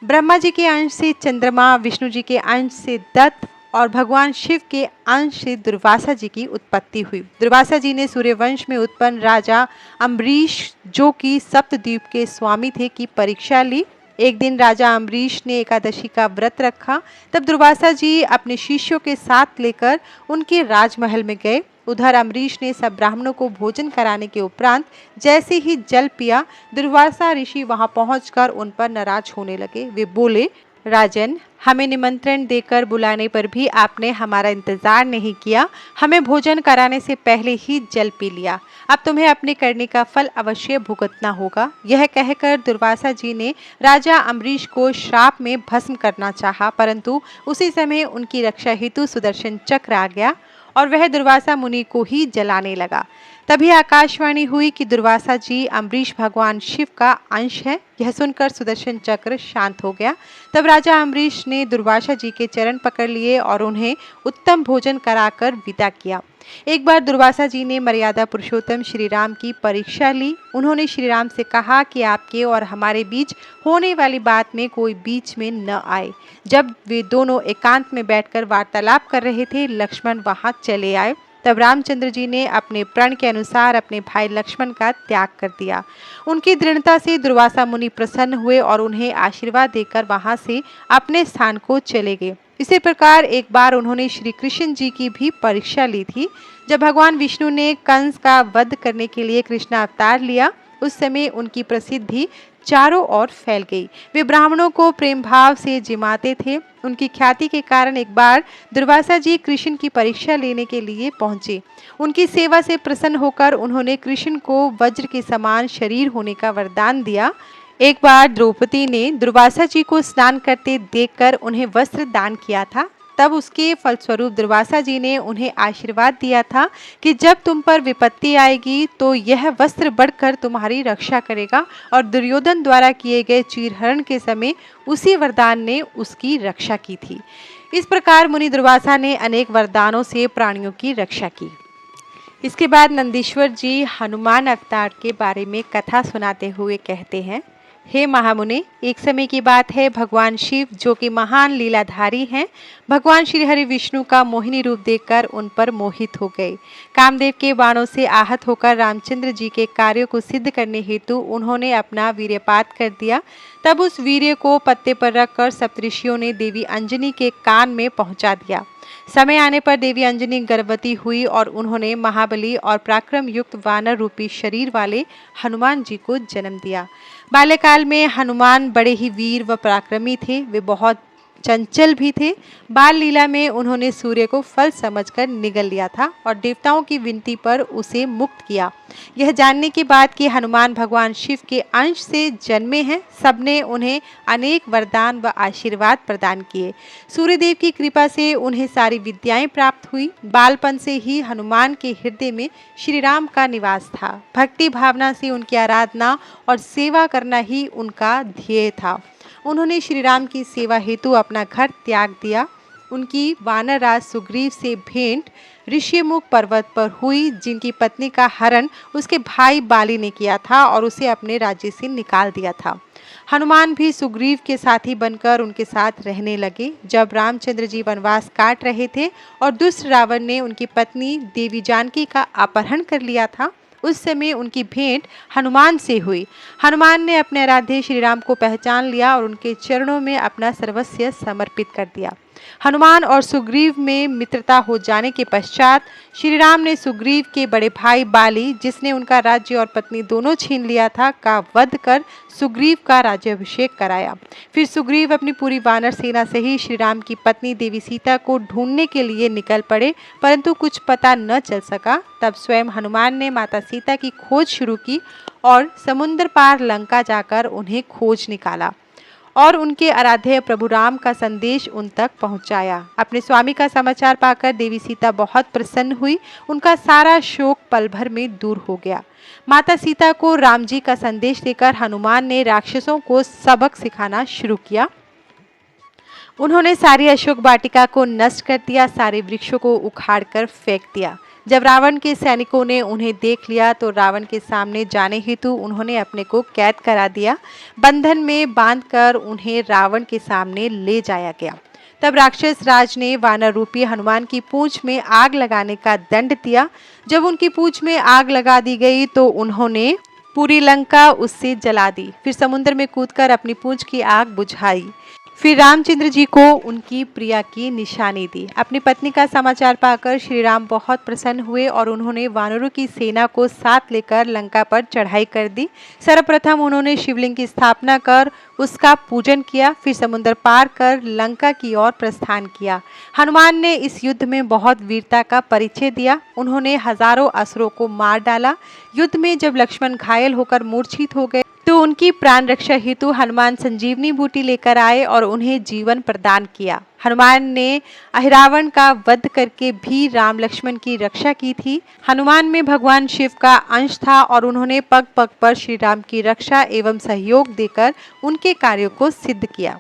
ब्रह्मा जी के अंश से चंद्रमा, विष्णु जी के अंश से दत्त और भगवान शिव के अंश से दुर्वासा जी की उत्पत्ति हुई। दुर्वासा जी ने सूर्यवंश में उत्पन्न राजा अम्बरीश, जो कि सप्तद्वीप के स्वामी थे, की परीक्षा ली। एक दिन राजा अम्बरीश ने एकादशी का व्रत रखा। तब दुर्वासा जी अपने शिष्यों के साथ लेकर उनके राजमहल में गए। उधर अम्बरीश ने सब ब्राह्मणों को भोजन कराने के उपरांत जैसे ही जल पिया, दुर्वासा ऋषि वहां पहुंचकर उन पर नाराज होने लगे। वे बोले, राजन, हमें निमंत्रण देकर बुलाने पर भी आपने हमारा इंतजार नहीं किया। हमें भोजन कराने से पहले ही जल पी लिया। अब तुम्हें अपने करने का फल अवश्य भुगतना होगा। यह कहकर दुर्वासा जी ने राजा अम्बरीश को श्राप में भस्म करना चाहा, परंतु उसी समय उनकी रक्षा हेतु सुदर्शन चक्र आ गया और वह दुर्वासा मुनि को ही जलाने लगा। तभी आकाशवाणी हुई कि दुर्वासा जी अम्बरीश भगवान शिव का अंश है। यह सुनकर सुदर्शन चक्र शांत हो गया। तब राजा अम्बरीश ने दुर्वासा जी के चरण पकड़ लिए और उन्हें उत्तम भोजन कराकर विदा किया। एक बार दुर्वासा जी ने मर्यादा पुरुषोत्तम श्री राम की परीक्षा ली। उन्होंने श्री राम से कहा कि आपके और हमारे बीच होने वाली बात में कोई बीच में न आए। जब वे दोनों एकांत में बैठकर वार्तालाप कर रहे थे, लक्ष्मण वहां चले आए। तब रामचंद्र जी ने अपने प्रण के अनुसार अपने भाई लक्ष्मण का त्याग कर दिया। उनकी दृढ़ता से दुर्वासा मुनि प्रसन्न हुए और उन्हें आशीर्वाद देकर वहां से अपने स्थान को चले गए। इसी प्रकार एक बार उन्होंने श्री कृष्ण जी की भी परीक्षा ली थी। जब भगवान विष्णु ने कंस का वध करने के लिए कृष्ण अवतार लिया, उस समय उनकी प्रसिद्धि चारों ओर फैल गई। वे ब्राह्मणों को प्रेम भाव से जिमाते थे। उनकी ख्याति के कारण एक बार दुर्वासा जी कृष्ण की परीक्षा लेने के लिए पहुंचे। उनकी सेवा से प्रसन्न होकर उन्होंने कृष्ण को वज्र के समान शरीर होने का वरदान दिया। एक बार द्रौपदी ने दुर्वासा जी को स्नान करते देखकर उन्हें वस्त्र दान किया था। तब उसके फलस्वरूप दुर्वासा जी ने उन्हें आशीर्वाद दिया था कि जब तुम पर विपत्ति आएगी तो यह वस्त्र बढ़कर तुम्हारी रक्षा करेगा, और दुर्योधन द्वारा किए गए चीरहरण के समय उसी वरदान ने उसकी रक्षा की थी। इस प्रकार मुनि दुर्वासा ने अनेक वरदानों से प्राणियों की रक्षा की। इसके बाद नंदीश्वर जी हनुमान अवतार के बारे में कथा सुनाते हुए कहते हैं, हे महामुनि, एक समय की बात है, भगवान शिव जो कि महान लीलाधारी हैं, भगवान श्री हरि विष्णु का मोहिनी रूप देखकर उन पर मोहित हो गए। कामदेव के बाणों से आहत होकर रामचंद्र जी के कार्यों को सिद्ध करने हेतु उन्होंने अपना वीर्यपात कर दिया। तब उस वीर्य को पत्ते पर रखकर सप्तऋषियों ने देवी अंजनी के कान में पहुंचा दिया। समय आने पर देवी अंजनी गर्भवती हुई और उन्होंने महाबली और पराक्रम युक्त वानर रूपी शरीर वाले हनुमान जी को जन्म दिया। बाल्यकाल में हनुमान बड़े ही वीर व पराक्रमी थे। वे बहुत चंचल भी थे। बाल लीला में उन्होंने सूर्य को फल समझकर निगल लिया था और देवताओं की विनती पर उसे मुक्त किया। यह जानने के बाद कि हनुमान भगवान शिव के अंश से जन्मे हैं, सबने उन्हें अनेक वरदान व आशीर्वाद प्रदान किए। सूर्यदेव की कृपा से उन्हें सारी विद्याएं प्राप्त हुई। बालपन से ही हनुमान के हृदय में श्री राम का निवास था। भक्ति भावना से उनकी आराधना और सेवा करना ही उनका ध्येय था। उन्होंने श्री राम की सेवा हेतु अपना घर त्याग दिया। उनकी वानर राज सुग्रीव से भेंट ऋषिमुख पर्वत पर हुई, जिनकी पत्नी का हरण उसके भाई बाली ने किया था और उसे अपने राज्य से निकाल दिया था। हनुमान भी सुग्रीव के साथी बनकर उनके साथ रहने लगे। जब रामचंद्र जी वनवास काट रहे थे और दुष्ट रावण ने उनकी पत्नी देवी जानकी का अपहरण कर लिया था, उस समय उनकी भेंट हनुमान से हुई। हनुमान ने अपने आराध्य श्री राम को पहचान लिया और उनके चरणों में अपना सर्वस्व समर्पित कर दिया। हनुमान और सुग्रीव में मित्रता हो जाने के पश्चात श्री राम ने सुग्रीव के बड़े भाई बाली, जिसने उनका राज्य और पत्नी दोनों छीन लिया था, का वध कर सुग्रीव का राज्याभिषेक कराया। फिर सुग्रीव अपनी पूरी वानर सेना से ही श्री राम की पत्नी देवी सीता को ढूंढने के लिए निकल पड़े, परंतु कुछ पता न चल सका। तब स्वयं हनुमान ने माता सीता की खोज शुरू की और समुद्र पार लंका जाकर उन्हें खोज निकाला और उनके आराध्य प्रभु राम का संदेश उन तक पहुंचाया। अपने स्वामी का समाचार पाकर देवी सीता बहुत प्रसन्न हुई। उनका सारा शोक पल भर में दूर हो गया। माता सीता को राम जी का संदेश देकर हनुमान ने राक्षसों को सबक सिखाना शुरू किया। उन्होंने सारी अशोक वाटिका को नष्ट कर दिया, सारे वृक्षों को उखाड़कर फेंक दिया। जब रावण के सैनिकों ने उन्हें देख लिया तो रावण के सामने जाने हेतु उन्होंने अपने को कैद करा दिया। बंधन में बांधकर उन्हें रावण के सामने ले जाया गया। तब राक्षस राज ने वानर रूपी हनुमान की पूंछ में आग लगाने का दंड दिया। जब उनकी पूंछ में आग लगा दी गई तो उन्होंने पूरी लंका उससे जला दी। फिर समुद्र में कूदकर अपनी पूंछ की आग बुझाई। फिर रामचंद्र जी को उनकी प्रिया की निशानी दी। अपनी पत्नी का समाचार पाकर श्री राम बहुत प्रसन्न हुए और उन्होंने वानरों की सेना को साथ लेकर लंका पर चढ़ाई कर दी। सर्वप्रथम उन्होंने शिवलिंग की स्थापना कर उसका पूजन किया, फिर समुद्र पार कर लंका की ओर प्रस्थान किया। हनुमान ने इस युद्ध में बहुत वीरता का परिचय दिया। उन्होंने हजारों असुरों को मार डाला। युद्ध में जब लक्ष्मण घायल होकर मूर्छित हो गए तो उनकी प्राण रक्षा हेतु हनुमान संजीवनी बूटी लेकर आए और उन्हें जीवन प्रदान किया। हनुमान ने अहिरावण का वध करके भी राम लक्ष्मण की रक्षा की थी। हनुमान में भगवान शिव का अंश था और उन्होंने पग पग पर श्री राम की रक्षा एवं सहयोग देकर उनके कार्यों को सिद्ध किया।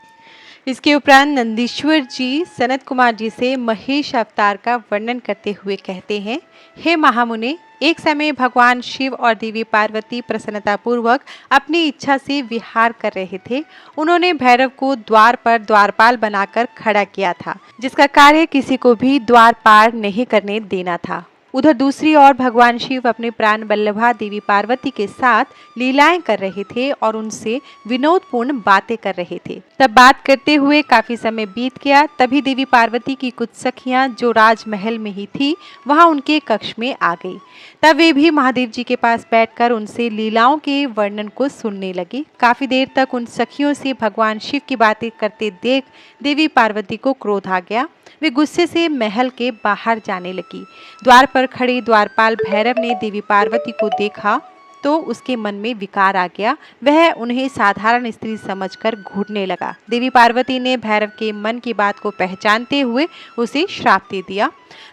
इसके उपरांत नंदीश्वर जी सनत कुमार जी से महेश अवतार का वर्णन करते हुए कहते हैं, हे महामुने, एक समय भगवान शिव और देवी पार्वती प्रसन्नता पूर्वक अपनी इच्छा से विहार कर रहे थे। उन्होंने भैरव को द्वार पर द्वारपाल बनाकर खड़ा किया था, जिसका कार्य किसी को भी द्वार पार नहीं करने देना था। उधर दूसरी ओर भगवान शिव अपने प्राण वल्लभा देवी पार्वती के साथ लीलाएं कर रहे थे और उनसे विनोदपूर्ण बातें कर रहे थे। तब बात करते हुए काफी समय बीत गया। तभी देवी पार्वती की कुछ सखियां जो राजमहल में ही थी वहां उनके कक्ष में आ गई। तब वे भी महादेव जी के पास बैठकर उनसे लीलाओं के वर्णन को सुनने लगी। काफी देर तक उन सखियों से भगवान शिव की बातें करते देख देवी पार्वती को क्रोध आ गया। वे गुस्से से महल के बाहर जाने लगी। द्वार पर खड़े द्वारपाल भैरव ने देवी पार्वती को देखा तो उसके मन में विकार आ गया। वह उन्हें साधारण स्त्री समझकर घूरने लगा। देवी पार्वती ने भैरव के मन की बात को पहचानते हुए उसे श्राप दे दिया।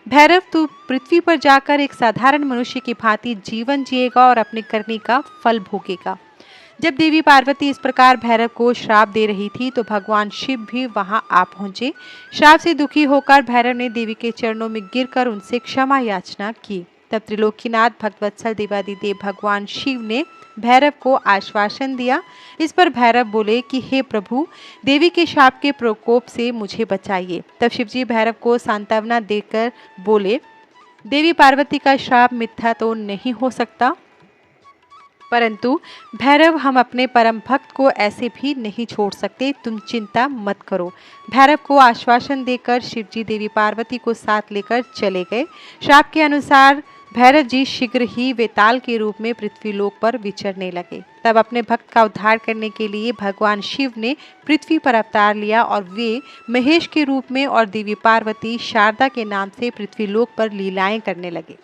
भैरव, तू पृथ्वी पर जाकर एक साधारण मनुष्य की भांति जीवन जिएगा और अपने करने का फल भोगेगा। जब देवी पार्वती इस प्रकार भैरव को श्राप दे रही थी तो भगवान शिव भी वहां आ पहुंचे। श्राप से दुखी होकर भैरव ने देवी के चरणों में गिरकर उनसे क्षमा याचना की। तब त्रिलोकीनाथ भक्तवत्सल देवादिदेव भगवान शिव ने भैरव को आश्वासन दिया। इस पर भैरव बोले कि हे प्रभु, देवी के शाप के प्रकोप से मुझे बचाइए। तब शिवजी भैरव को सांत्वना देकर बोले, देवी पार्वती का श्राप मिथ्या तो नहीं हो सकता, परंतु भैरव, हम अपने परम भक्त को ऐसे भी नहीं छोड़ सकते, तुम चिंता मत करो। भैरव को आश्वासन देकर शिवजी देवी पार्वती को साथ लेकर चले गए। श्राप के अनुसार भैरव जी शीघ्र ही वेताल के रूप में पृथ्वीलोक पर विचरने लगे। तब अपने भक्त का उद्धार करने के लिए भगवान शिव ने पृथ्वी पर अवतार लिया और वे महेश के रूप में और देवी पार्वती शारदा के नाम से पृथ्वीलोक पर लीलाएं करने लगे।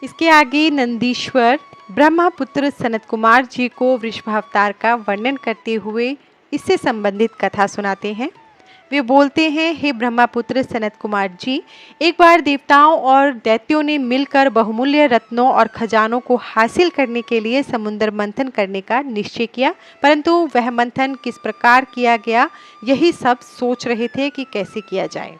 इसके आगे नंदीश्वर ब्रह्मपुत्र सनत कुमार जी को वृषभावतार का वर्णन करते हुए इससे संबंधित कथा सुनाते हैं। वे बोलते हैं, हे ब्रह्मपुत्र सनत कुमार जी, एक बार देवताओं और दैत्यों ने मिलकर बहुमूल्य रत्नों और खजानों को हासिल करने के लिए समुद्र मंथन करने का निश्चय किया, परंतु वह मंथन किस प्रकार किया गया यही सब सोच रहे थे कि कैसे किया जाए।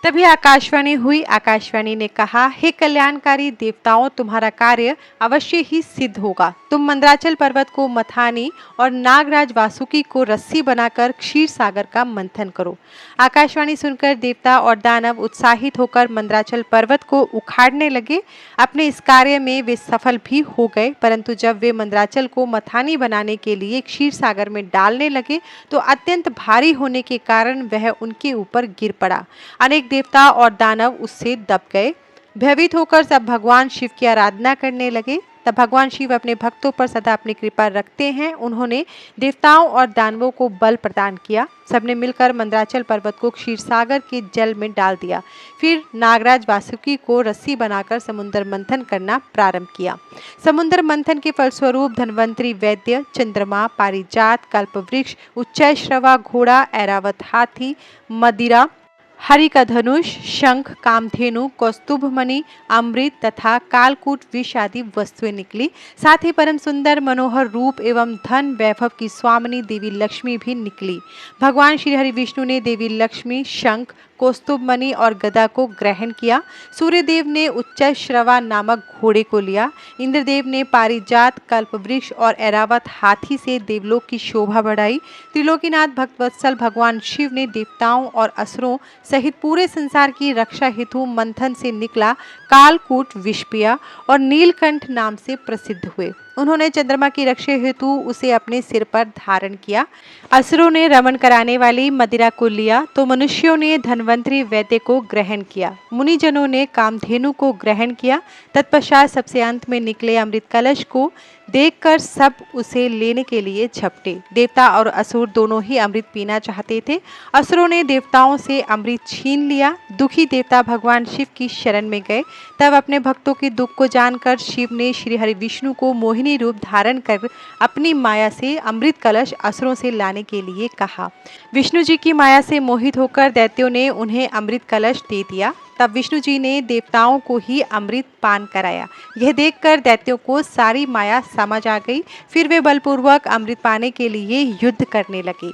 तभी आकाशवाणी हुई। आकाशवाणी ने कहा, हे कल्याणकारी देवताओं, तुम्हारा कार्य अवश्य ही सिद्ध होगा। तुम मंदराचल पर्वत को मथानी और नागराज वासुकी को रस्सी बनाकर क्षीर सागर का मंथन करो। आकाशवाणी सुनकर देवता और दानव उत्साहित होकर मंदराचल पर्वत को उखाड़ने लगे। अपने इस कार्य में वे सफल भी हो गए, परंतु जब वे मंदराचल को मथानी बनाने के लिए क्षीर सागर में डालने लगे तो अत्यंत भारी होने के कारण वह उनके ऊपर गिर पड़ा। अनेक देवता और दानव उससे दब गए। भयभीत होकर सब भगवान शिव की आराधना करने लगे। तब भगवान शिव अपने भक्तों पर सदा अपनी कृपा रखते हैं। उन्होंने देवताओं और दानवों को बल प्रदान किया। सबने मिलकर मंदराचल पर्वत को क्षीरसागर के जल में डाल दिया। फिर नागराज वासुकी को रस्सी बनाकर समुद्र मंथन करना प्रारंभ किया। समुद्र मंथन के फलस्वरूप धन्वंतरी वैद्य, चंद्रमा, पारिजात, कल्पवृक्ष, उच्चैश्रवा घोड़ा, ऐरावत हाथी, मदिरा, हरि का धनुष, शंख, कामधेनु, कौस्तुभमणि, अमृत तथा कालकूट विष आदि वस्तुएं निकली। साथ ही परम सुंदर मनोहर रूप एवं धन वैभव की स्वामिनी देवी लक्ष्मी भी निकली। भगवान श्री हरि विष्णु ने देवी लक्ष्मी, शंख, कौस्तुभमणि और गदा को ग्रहण किया। सूर्यदेव ने उच्चैश्रवा नामक घोड़े को लिया। इंद्रदेव ने पारिजात, कल्पवृक्ष और ऐरावत हाथी से देवलोक की शोभा बढ़ाई। त्रिलोकीनाथ भक्तवत्सल भगवान शिव ने देवताओं और असुरों सहित पूरे संसार की रक्षा हेतु मंथन से निकला कालकूट विष पिया और नीलकंठ नाम से प्रसिद्ध हुए। उन्होंने चंद्रमा की रक्षा हेतु उसे अपने सिर पर धारण किया। असुरों ने रमण कराने वाली मदिरा को लिया तो मनुष्यों ने धन्वंतरी वैद्य को ग्रहण किया। मुनिजनों ने कामधेनु को ग्रहण किया। तत्पश्चात सबसे अंत में निकले अमृत कलश को देखकर सब उसे लेने के लिए झपटे। देवता और असुर दोनों ही अमृत पीना चाहते थे। असुरों ने देवताओं से अमृत छीन लिया। दुखी देवता भगवान शिव की शरण में गए। तब अपने भक्तों के दुख को जानकर शिव ने श्री हरि विष्णु को मोहिनी रूप धारण कर अपनी माया से अमृत कलश असुरों से लाने के लिए कहा। विष्णु जी की माया से मोहित होकर दैत्यों ने उन्हें अमृत कलश दे दिया। तब विष्णु जी ने देवताओं को ही अमृत पान कराया। यह देखकर दैत्यों को सारी माया समझ आ गई। फिर वे बलपूर्वक अमृत पाने के लिए युद्ध करने लगे।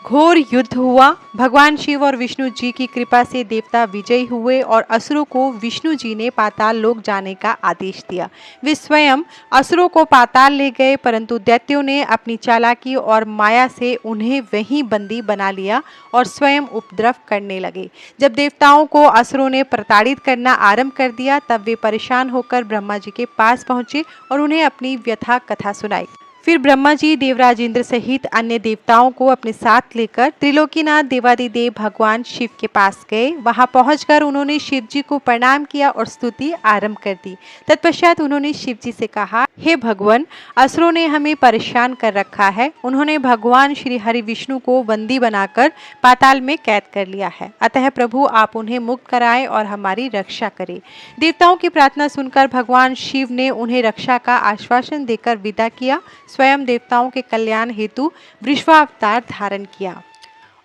घोर युद्ध हुआ। भगवान शिव और विष्णु जी की कृपा से देवता विजयी हुए और असुरों को विष्णु जी ने पाताल लोक जाने का आदेश दिया। वे स्वयं असुरों को पाताल ले गए, परंतु दैत्यों ने अपनी चालाकी और माया से उन्हें वहीं बंदी बना लिया और स्वयं उपद्रव करने लगे। जब देवताओं को असुरों ने प्रताड़ित करना आरंभ कर दिया, तब वे परेशान होकर ब्रह्मा जी के पास पहुंचे और उन्हें अपनी व्यथा कथा सुनाई। फिर ब्रह्मा जी देवराज इंद्र सहित अन्य देवताओं को अपने साथ लेकर त्रिलोकीनाथ देवादिदेव भगवान शिव के पास गए। वहां पहुंचकर उन्होंने शिव जी को प्रणाम किया और स्तुति आरंभ कर दी। तत्पश्चात उन्होंने शिव जी से कहा, हे भगवान, असुरों ने हमें परेशान कर रखा है। उन्होंने भगवान श्री हरि विष्णु को बंदी बनाकर पाताल में कैद कर लिया है। अतः प्रभु आप उन्हें मुक्त कराएं और हमारी रक्षा करें। देवताओं की प्रार्थना सुनकर भगवान शिव ने उन्हें रक्षा का आश्वासन देकर विदा किया। स्वयं देवताओं के कल्याण हेतु वृषभावतार धारण किया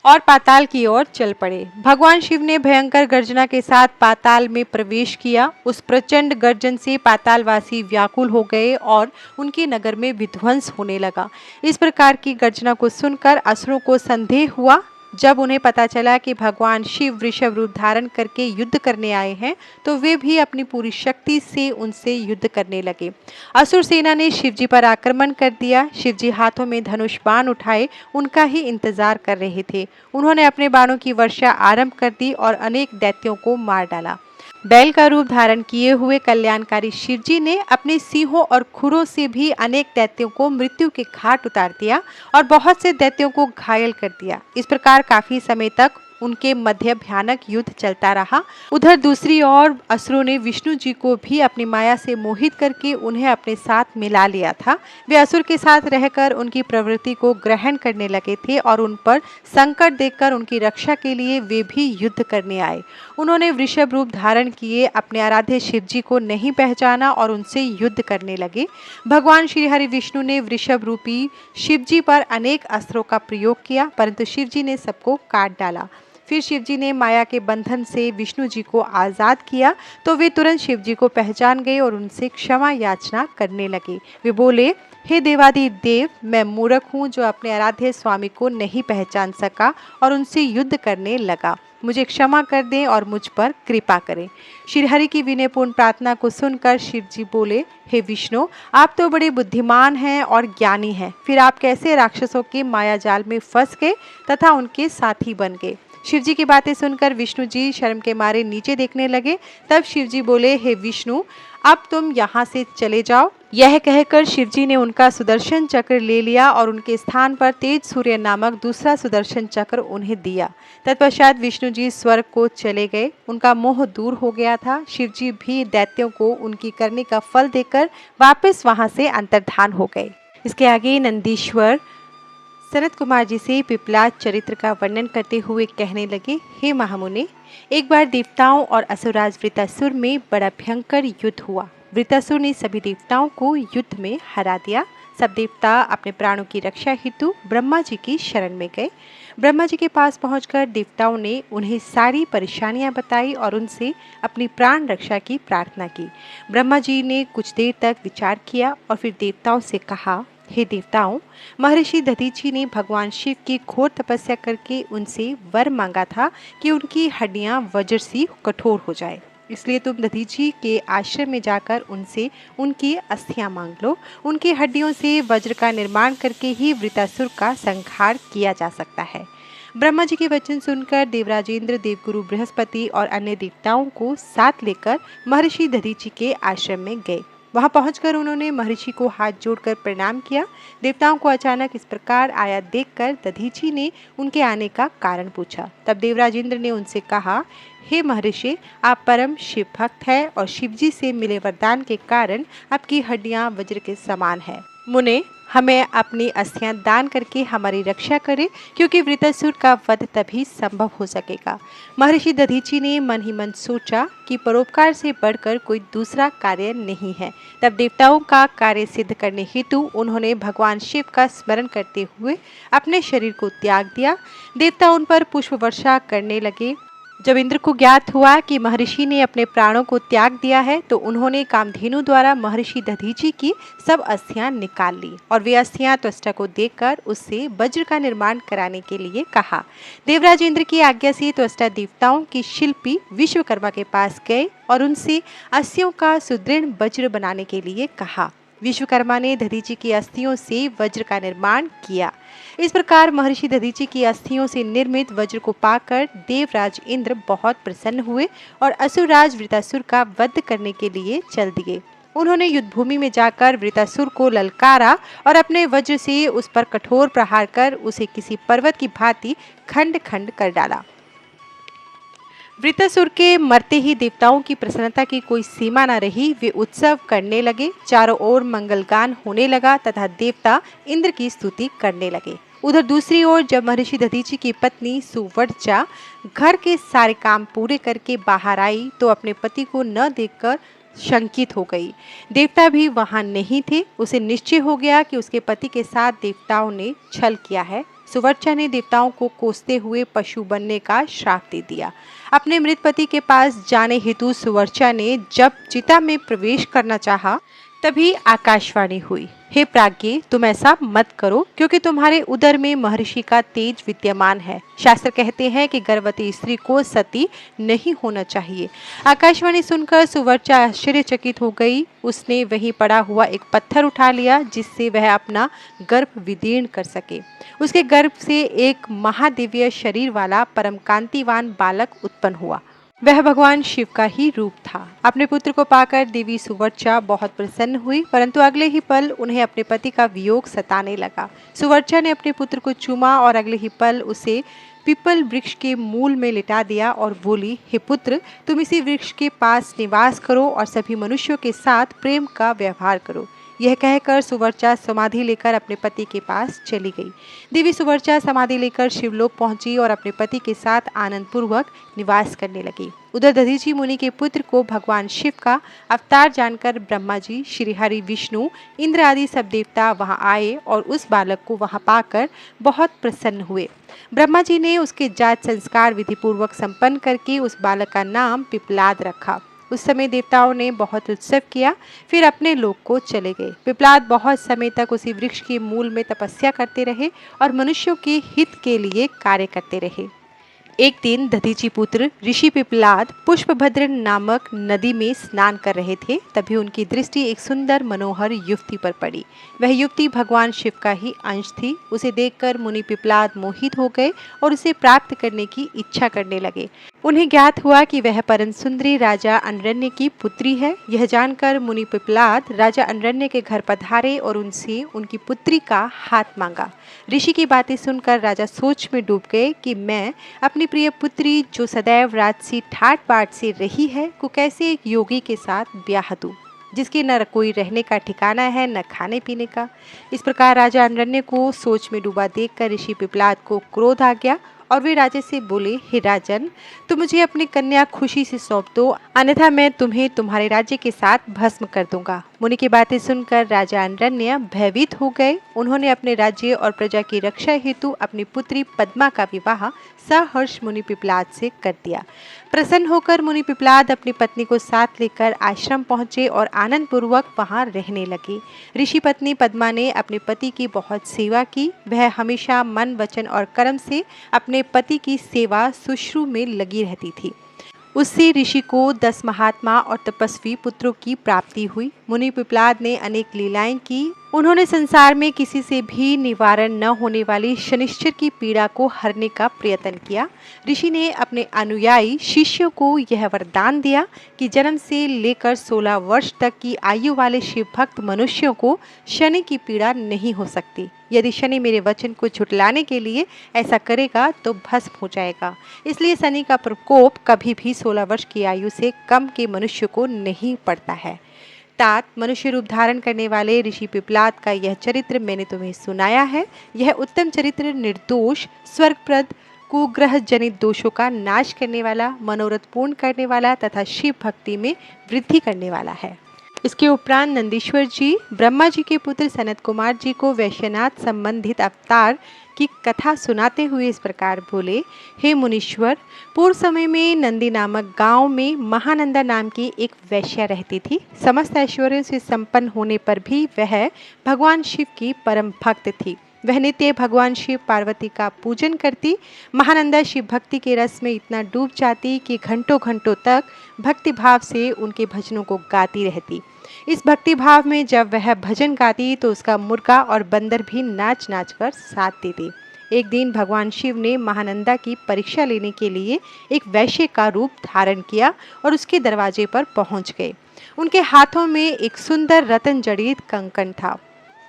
और पाताल की ओर चल पड़े। भगवान शिव ने भयंकर गर्जना के साथ पाताल में प्रवेश किया। उस प्रचंड गर्जन से पातालवासी व्याकुल हो गए और उनके नगर में विध्वंस होने लगा। इस प्रकार की गर्जना को सुनकर असुरों को संदेह हुआ। जब उन्हें पता चला कि भगवान शिव वृषभ रूप धारण करके युद्ध करने आए हैं, तो वे भी अपनी पूरी शक्ति से उनसे युद्ध करने लगे। असुर सेना ने शिवजी पर आक्रमण कर दिया। शिवजी हाथों में धनुष बाण उठाए उनका ही इंतजार कर रहे थे। उन्होंने अपने बाणों की वर्षा आरंभ कर दी और अनेक दैत्यों को मार डाला। बैल का रूप धारण किए हुए कल्याणकारी शिवजी ने अपने सिंहों और खुरों से भी अनेक दैत्यों को मृत्यु के घाट उतार दिया और बहुत से दैत्यों को घायल कर दिया। इस प्रकार काफी समय तक उनके मध्य भयानक युद्ध चलता रहा। उधर दूसरी ओर असुरों ने विष्णु जी को भी अपनी माया से मोहित करके उन्हें अपने साथ मिला लिया था। वे असुर के साथ रहकर उनकी प्रवृत्ति को ग्रहण करने लगे थे और उन पर संकट देखकर उनकी रक्षा के लिए वे भी युद्ध करने आए। उन्होंने वृषभ रूप धारण किए अपने आराध्य शिव जी को नहीं पहचाना और उनसे युद्ध करने लगे। भगवान श्री हरि विष्णु ने वृषभ रूपी शिव जी पर अनेक अस्त्रों का प्रयोग किया, परंतु शिव जी ने सबको काट डाला। फिर शिवजी ने माया के बंधन से विष्णु जी को आजाद किया, तो वे तुरंत शिव जी को पहचान गए और उनसे क्षमा याचना करने लगे। वे बोले, हे देवादिदेव, मैं मूर्ख हूँ जो अपने आराध्य स्वामी को नहीं पहचान सका और उनसे युद्ध करने लगा। मुझे क्षमा कर दें और मुझ पर कृपा करें। श्री हरि की विनयपूर्ण प्रार्थना को सुनकर शिव जी बोले, हे विष्णु, आप तो बड़े बुद्धिमान हैं और ज्ञानी हैं। फिर आप कैसे राक्षसों के माया जाल में फंस गए तथा उनके साथी बन गए। शिवजी की बातें सुनकर विष्णु जी शर्म के मारे नीचे देखने लगे। तब शिवजी बोले, हे विष्णु, अब तुम यहाँ से चले जाओ। यह कहकर शिवजी ने उनका सुदर्शन चक्र ले लिया और उनके स्थान पर तेज सूर्य नामक दूसरा सुदर्शन चक्र उन्हें दिया। तत्पश्चात विष्णु जी स्वर्ग को चले गए। उनका मोह दूर हो गया था। शिवजी भी दैत्यों को उनकी करने का फल देकर वापस वहां से अंतर्धान हो गए। इसके आगे नंदीश्वर सनत कुमार जी से पिपलाद चरित्र का वर्णन करते हुए कहने लगे, हे महामुने, एक बार देवताओं और असुराज वृतासुर में बड़ा भयंकर युद्ध हुआ। वृतासुर ने सभी देवताओं को युद्ध में हरा दिया। सब देवता अपने प्राणों की रक्षा हेतु ब्रह्मा जी की शरण में गए। ब्रह्मा जी के पास पहुंचकर देवताओं ने उन्हें सारी परेशानियां बताई और उनसे अपनी प्राण रक्षा की प्रार्थना की। ब्रह्मा जी ने कुछ देर तक विचार किया और फिर देवताओं से कहा, हे देवताओं, महर्षि दधीची ने भगवान शिव की घोर तपस्या करके उनसे वर मांगा था कि उनकी हड्डियां वज्र सी कठोर हो जाए। इसलिए तुम दधीची के आश्रम में जाकर उनसे उनकी अस्थियां मांग लो। उनकी हड्डियों से वज्र का निर्माण करके ही वृतासुर का संहार किया जा सकता है। ब्रह्मा जी के वचन सुनकर देवराजेंद्र, देवगुरु बृहस्पति और अन्य देवताओं को साथ लेकर महर्षि दधीची के आश्रम में गए। वहां पहुंचकर उन्होंने महर्षि को हाथ जोड़कर प्रणाम किया। देवताओं को अचानक इस प्रकार आया देखकर दधीची ने उनके आने का कारण पूछा। तब देवराज इंद्र ने उनसे कहा, हे महर्षि, आप परम शिव भक्त हैं और शिवजी से मिले वरदान के कारण आपकी हड्डियां वज्र के समान है। मुने, हमें अपनी अस्थियां दान करके हमारी रक्षा करे, क्योंकि वृत्रासुर का वध तभी संभव हो सकेगा। महर्षि दधीची ने मन ही मन सोचा कि परोपकार से बढ़कर कोई दूसरा कार्य नहीं है। तब देवताओं का कार्य सिद्ध करने हेतु उन्होंने भगवान शिव का स्मरण करते हुए अपने शरीर को त्याग दिया। देवता उन पर पुष्प वर्षा करने लगे। जब इंद्र को ज्ञात हुआ कि महर्षि ने अपने प्राणों को त्याग दिया है, तो उन्होंने कामधेनु द्वारा महर्षि दधीची की सब अस्थियां निकाल ली और वे अस्थियां त्वष्टा को देकर उससे वज्र का निर्माण कराने के लिए कहा। देवराज इंद्र की आज्ञा से त्वष्टा देवताओं की शिल्पी विश्वकर्मा के पास गए और उनसे अस्थियों का सुदृढ़ वज्र बनाने के लिए कहा। विश्वकर्मा ने दधीची की अस्थियों से वज्र का निर्माण किया। इस प्रकार महर्षि दधीची की अस्थियों से निर्मित वज्र को पाकर देवराज इंद्र बहुत प्रसन्न हुए और असुरराज वृत्रासुर का वध करने के लिए चल दिए। उन्होंने युद्धभूमि में जाकर वृत्रासुर को ललकारा और अपने वज्र से उस पर कठोर प्रहार कर उसे किसी पर्वत की भांति खंड खंड कर डाला। वृत्रासुर के मरते ही देवताओं की प्रसन्नता की कोई सीमा न रही। वे उत्सव करने लगे, चारों ओर मंगलगान होने लगा तथा देवता इंद्र की स्तुति करने लगे। उधर दूसरी ओर जब महर्षि दधीची की पत्नी सुवर्चा घर के सारे काम पूरे करके बाहर आई, तो अपने पति को न देखकर शंकित हो गई। देवता भी वहां नहीं थे। उसे निश्चय हो गया कि उसके पति के साथ देवताओं ने छल किया है। सुवर्चा ने देवताओं को कोसते हुए पशु बनने का श्राप दे दिया। अपने मृत पति के पास जाने हेतु सुवर्चा ने जब चिता में प्रवेश करना चाहा, तभी आकाशवाणी हुई, हे प्राज्ञ, तुम ऐसा मत करो, क्योंकि तुम्हारे उदर में महर्षि का तेज विद्यमान है। शास्त्र कहते हैं कि गर्भवती स्त्री को सती नहीं होना चाहिए। आकाशवाणी सुनकर सुवर्चा आश्चर्यचकित हो गई। उसने वहीं पड़ा हुआ एक पत्थर उठा लिया, जिससे वह अपना गर्भ विदीर्ण कर सके। उसके गर्भ से एक महादिव्य शरीर वाला परम कांतिवान बालक उत्पन्न हुआ। वह भगवान शिव का ही रूप था। अपने पुत्र को पाकर देवी सुवर्चा बहुत प्रसन्न हुई, परंतु अगले ही पल उन्हें अपने पति का वियोग सताने लगा। सुवर्चा ने अपने पुत्र को चूमा और अगले ही पल उसे पीपल वृक्ष के मूल में लिटा दिया और बोली, हे पुत्र, तुम इसी वृक्ष के पास निवास करो और सभी मनुष्यों के साथ प्रेम का व्यवहार करो। यह कहकर सुवर्चा समाधि लेकर अपने पति के पास चली गई। देवी सुवर्चा समाधि लेकर शिवलोक पहुंची और अपने पति के साथ आनंद पूर्वक निवास करने लगी। उधर दधीची मुनि के पुत्र को भगवान शिव का अवतार जानकर ब्रह्मा जी, श्रीहरि, विष्णु, इंद्र आदि सब देवता वहां आए और उस बालक को वहां पाकर बहुत प्रसन्न हुए। ब्रह्मा जी ने उसके जात संस्कार विधि पूर्वक संपन्न करके उस बालक का नाम पिपलाद रखा। उस समय देवताओं ने बहुत उत्सव किया, फिर अपने लोक को चले गए। पिपलाद बहुत समय तक उसी वृक्ष के मूल में तपस्या करते रहे और मनुष्यों के हित के लिए कार्य करते रहे। एक दिन दधीची पुत्र ऋषि पिपलाद पुष्पभद्र नामक नदी में स्नान कर रहे थे। तभी उनकी दृष्टि एक सुंदर मनोहर युवती पर पड़ी। वह युवती भगवान शिव का ही अंश थी। उसे देखकर मुनि पिपलाद मोहित हो गए और उसे प्राप्त करने की इच्छा करने लगे। उन्हें ज्ञात हुआ कि वह परम सुंदरी राजा अनरण्य की पुत्री है। यह जानकर मुनि पिपलाद राजा अनरण्य के घर पधारे और उनसे उनकी पुत्री का हाथ मांगा। ऋषि की बातें सुनकर राजा सोच में डूब गए कि मैं अपनी प्रिय पुत्री, जो सदैव राजसी ठाट बाट से रही है, को कैसे एक योगी के साथ ब्याह दूं, जिसके न कोई रहने का ठिकाना है, न खाने पीने का। इस प्रकार राजा अनरण्य को सोच में डूबा देखकर ऋषि पिपलाद को क्रोध आ गया और वे राजा से बोले, हे राजन, तुम मुझे अपनी कन्या खुशी से सौंप दो, अन्यथा मैं तुम्हें तुम्हारे राज्य के साथ भस्म कर दूंगा। मुनि की बातें सुनकर राजा अनरण्य भयभीत हो गए। उन्होंने अपने राज्य और प्रजा की रक्षा हेतु अपनी पुत्री पद्मा का विवाह सहर्ष मुनि पिपलाद से कर दिया। प्रसन्न होकर मुनि पिपलाद अपनी पत्नी को साथ लेकर आश्रम पहुंचे और आनंद पूर्वक वहां रहने लगे। ऋषि पत्नी पद्मा ने अपने पति की बहुत सेवा की। वह हमेशा मन, वचन और कर्म से अपने पति की सेवा शुश्रू में लगी रहती थी। उससे ऋषि को 10 महात्मा और तपस्वी पुत्रों की प्राप्ति हुई। मुनि पिपलाद ने अनेक लीलाएं की उन्होंने संसार में किसी से भी निवारण न होने वाली शनिश्चर की पीड़ा को हरने का प्रयत्न किया। ऋषि ने अपने अनुयायी शिष्यों को यह वरदान दिया कि जन्म से लेकर 16 वर्ष तक की आयु वाले शिव भक्त मनुष्यों को शनि की पीड़ा नहीं हो सकती। यदि शनि मेरे वचन को झुटलाने के लिए ऐसा करेगा तो भस्म हो जाएगा। इसलिए शनि का प्रकोप कभी भी 16 वर्ष की आयु से कम के मनुष्य को नहीं पड़ता है। तात मनुष्य रूप धारण करने वाले ऋषि पिपलाद का यह चरित्र मैंने तुम्हें सुनाया है। यह उत्तम चरित्र निर्दोष, स्वर्गप्रद, कुग्रह जनित दोषों का नाश करने वाला, मनोरथ पूर्ण करने वाला तथा शिव भक्ति में वृद्धि करने वाला है। इसके उपरांत नंदीश्वर जी ब्रह्मा जी के पुत्र सनत कुमार जी को वैश्यनाथ संबंधित अवतार की कथा सुनाते हुए इस प्रकार बोले। हे मुनीश्वर, पूर्व समय में नंदी नामक गांव में महानंदा नाम की एक वैश्या रहती थी। समस्त ऐश्वर्यों से संपन्न होने पर भी वह भगवान शिव की परम भक्त थी। वह नित्य भगवान शिव पार्वती का पूजन करती। महानंदा शिव भक्ति के रस में इतना डूब जाती कि घंटों घंटों तक भक्ति भाव से उनके भजनों को गाती रहती। इस भक्ति भाव में जब वह भजन गाती तो उसका मुर्गा और बंदर भी नाच नाच कर साथ देते। एक दिन भगवान शिव ने महानंदा की परीक्षा लेने के लिए एक वैश्य का रूप धारण किया और उसके दरवाजे पर पहुंच गए। उनके हाथों में एक सुंदर रतन जड़ित कंकन था।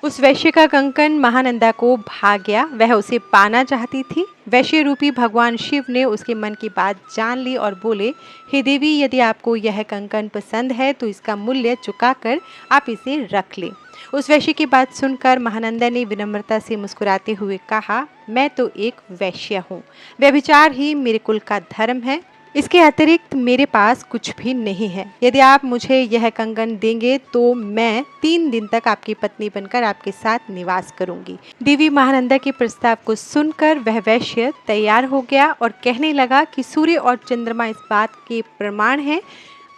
उस वैश्य का कंकन महानंदा को भा गया। वह उसे पाना चाहती थी। वैश्य रूपी भगवान शिव ने उसके मन की बात जान ली और बोले, हे देवी, यदि आपको यह कंकन पसंद है तो इसका मूल्य चुकाकर आप इसे रख लें। उस वैश्य की बात सुनकर महानंदा ने विनम्रता से मुस्कुराते हुए कहा, मैं तो एक वैश्य हूँ। व्यभिचार ही मेरे कुल का धर्म है। इसके अतिरिक्त मेरे पास कुछ भी नहीं है। यदि आप मुझे यह कंगन देंगे तो मैं 3 दिन तक आपकी पत्नी बनकर आपके साथ निवास करूंगी। देवी महानंदा के प्रस्ताव को सुनकर वह वैश्य तैयार हो गया और कहने लगा कि सूर्य और चंद्रमा इस बात के प्रमाण हैं।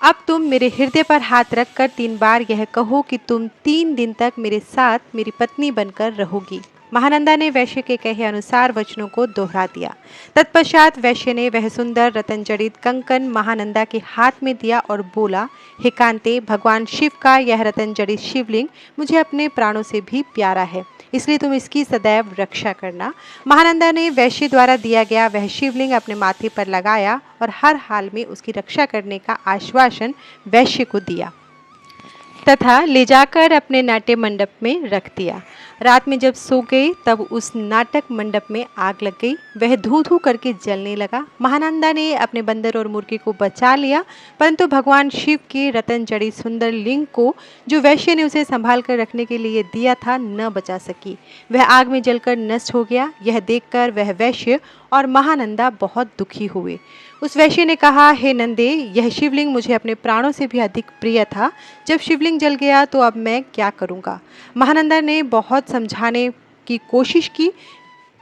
अब तुम मेरे हृदय पर हाथ रखकर 3 बार यह कहो कि तुम 3 दिन तक मेरे साथ मेरी पत्नी बनकर रहोगी। महानंदा ने वैश्य के कहे अनुसार वचनों को दोहरा दिया। तत्पश्चात वैश्य ने वह सुंदर रतन जड़ित कंकन महानंदा के हाथ में दिया और बोला, हे कांते, भगवान शिव का यह रतन जड़ित शिवलिंग मुझे अपने प्राणों से भी प्यारा है, इसलिए तुम इसकी सदैव रक्षा करना। महानंदा ने वैश्य द्वारा दिया गया वह शिवलिंग अपने माथे पर लगाया और हर हाल में उसकी रक्षा करने का आश्वासन वैश्य को दिया तथा ले जाकर अपने नाट्य मंडप में रख दिया। रात में जब सो गए तब उस नाटक मंडप में आग लग गई। वह धू धू करके जलने लगा। महानंदा ने अपने बंदर और मुर्गे को बचा लिया, परंतु भगवान शिव के रतन जड़ित सुंदर लिंग को जो वैश्य ने उसे संभाल कर रखने के लिए दिया था न बचा सकी। वह आग में जलकर नष्ट हो गया। यह देखकर वह वैश्य और महानंदा बहुत दुखी हुए। उस वैश्य ने कहा, हे नंदे, यह शिवलिंग मुझे अपने प्राणों से भी अधिक प्रिय था। जब शिवलिंग जल गया तो अब मैं क्या करूँगा। महानंदा ने बहुत समझाने की कोशिश की,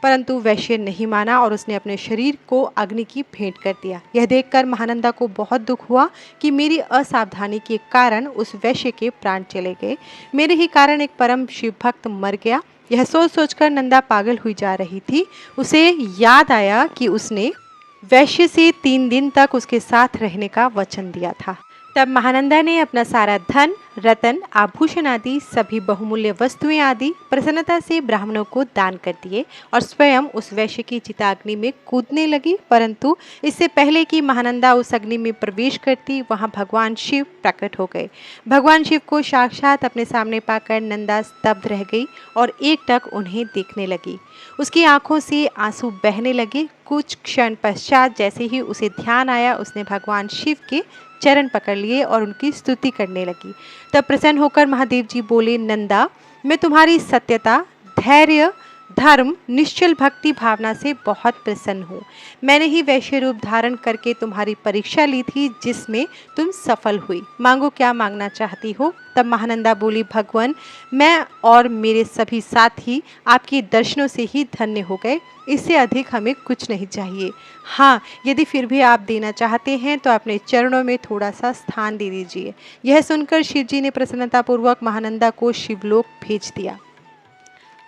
परंतु वैश्य नहीं माना और उसने अपने शरीर को अग्नि की भेंट कर दिया। यह देखकर महानंदा को बहुत दुख हुआ कि मेरी असावधानी के कारण उस वैश्य के प्राण चले गए। मेरे ही कारण एक परम शिव भक्त मर गया। यह सोच सोचकर नंदा पागल हुई जा रही थी। उसे याद आया कि उसने वैश्य से 3 दिन तक उसके साथ रहने का वचन दिया था। तब महानंदा ने अपना सारा धन, रतन, आभूषण आदि सभी बहुमूल्य वस्तुएं आदि प्रसन्नता से ब्राह्मणों को दान कर दिए और स्वयं उस वैश्य की चिताग्नि में कूदने लगी। परंतु इससे पहले कि महानंदा उस अग्नि में प्रवेश करती, वहां भगवान शिव प्रकट हो गए। भगवान शिव को साक्षात अपने सामने पाकर नंदा स्तब्ध रह गई और एकटक उन्हें देखने लगी। उसकी आंखों से आंसू बहने लगे। कुछ क्षण पश्चात जैसे ही उसे ध्यान आया, उसने भगवान शिव के चरण पकड़ लिए और उनकी स्तुति करने लगी। तब प्रसन्न होकर महादेव जी बोले, नंदा, मैं तुम्हारी सत्यता, धैर्य, धर्म, निश्चल भक्ति भावना से बहुत प्रसन्न हूँ। मैंने ही वैश्य रूप धारण करके तुम्हारी परीक्षा ली थी, जिसमें तुम सफल हुई। मांगो, क्या मांगना चाहती हो। तब महानंदा बोली, भगवान, मैं और मेरे सभी साथी आपके दर्शनों से ही धन्य हो गए। इससे अधिक हमें कुछ नहीं चाहिए। हाँ, यदि फिर भी आप देना चाहते हैं तो अपने चरणों में थोड़ा सा स्थान दे दीजिए। यह सुनकर शिवजी ने प्रसन्नतापूर्वक महानंदा को शिवलोक भेज दिया।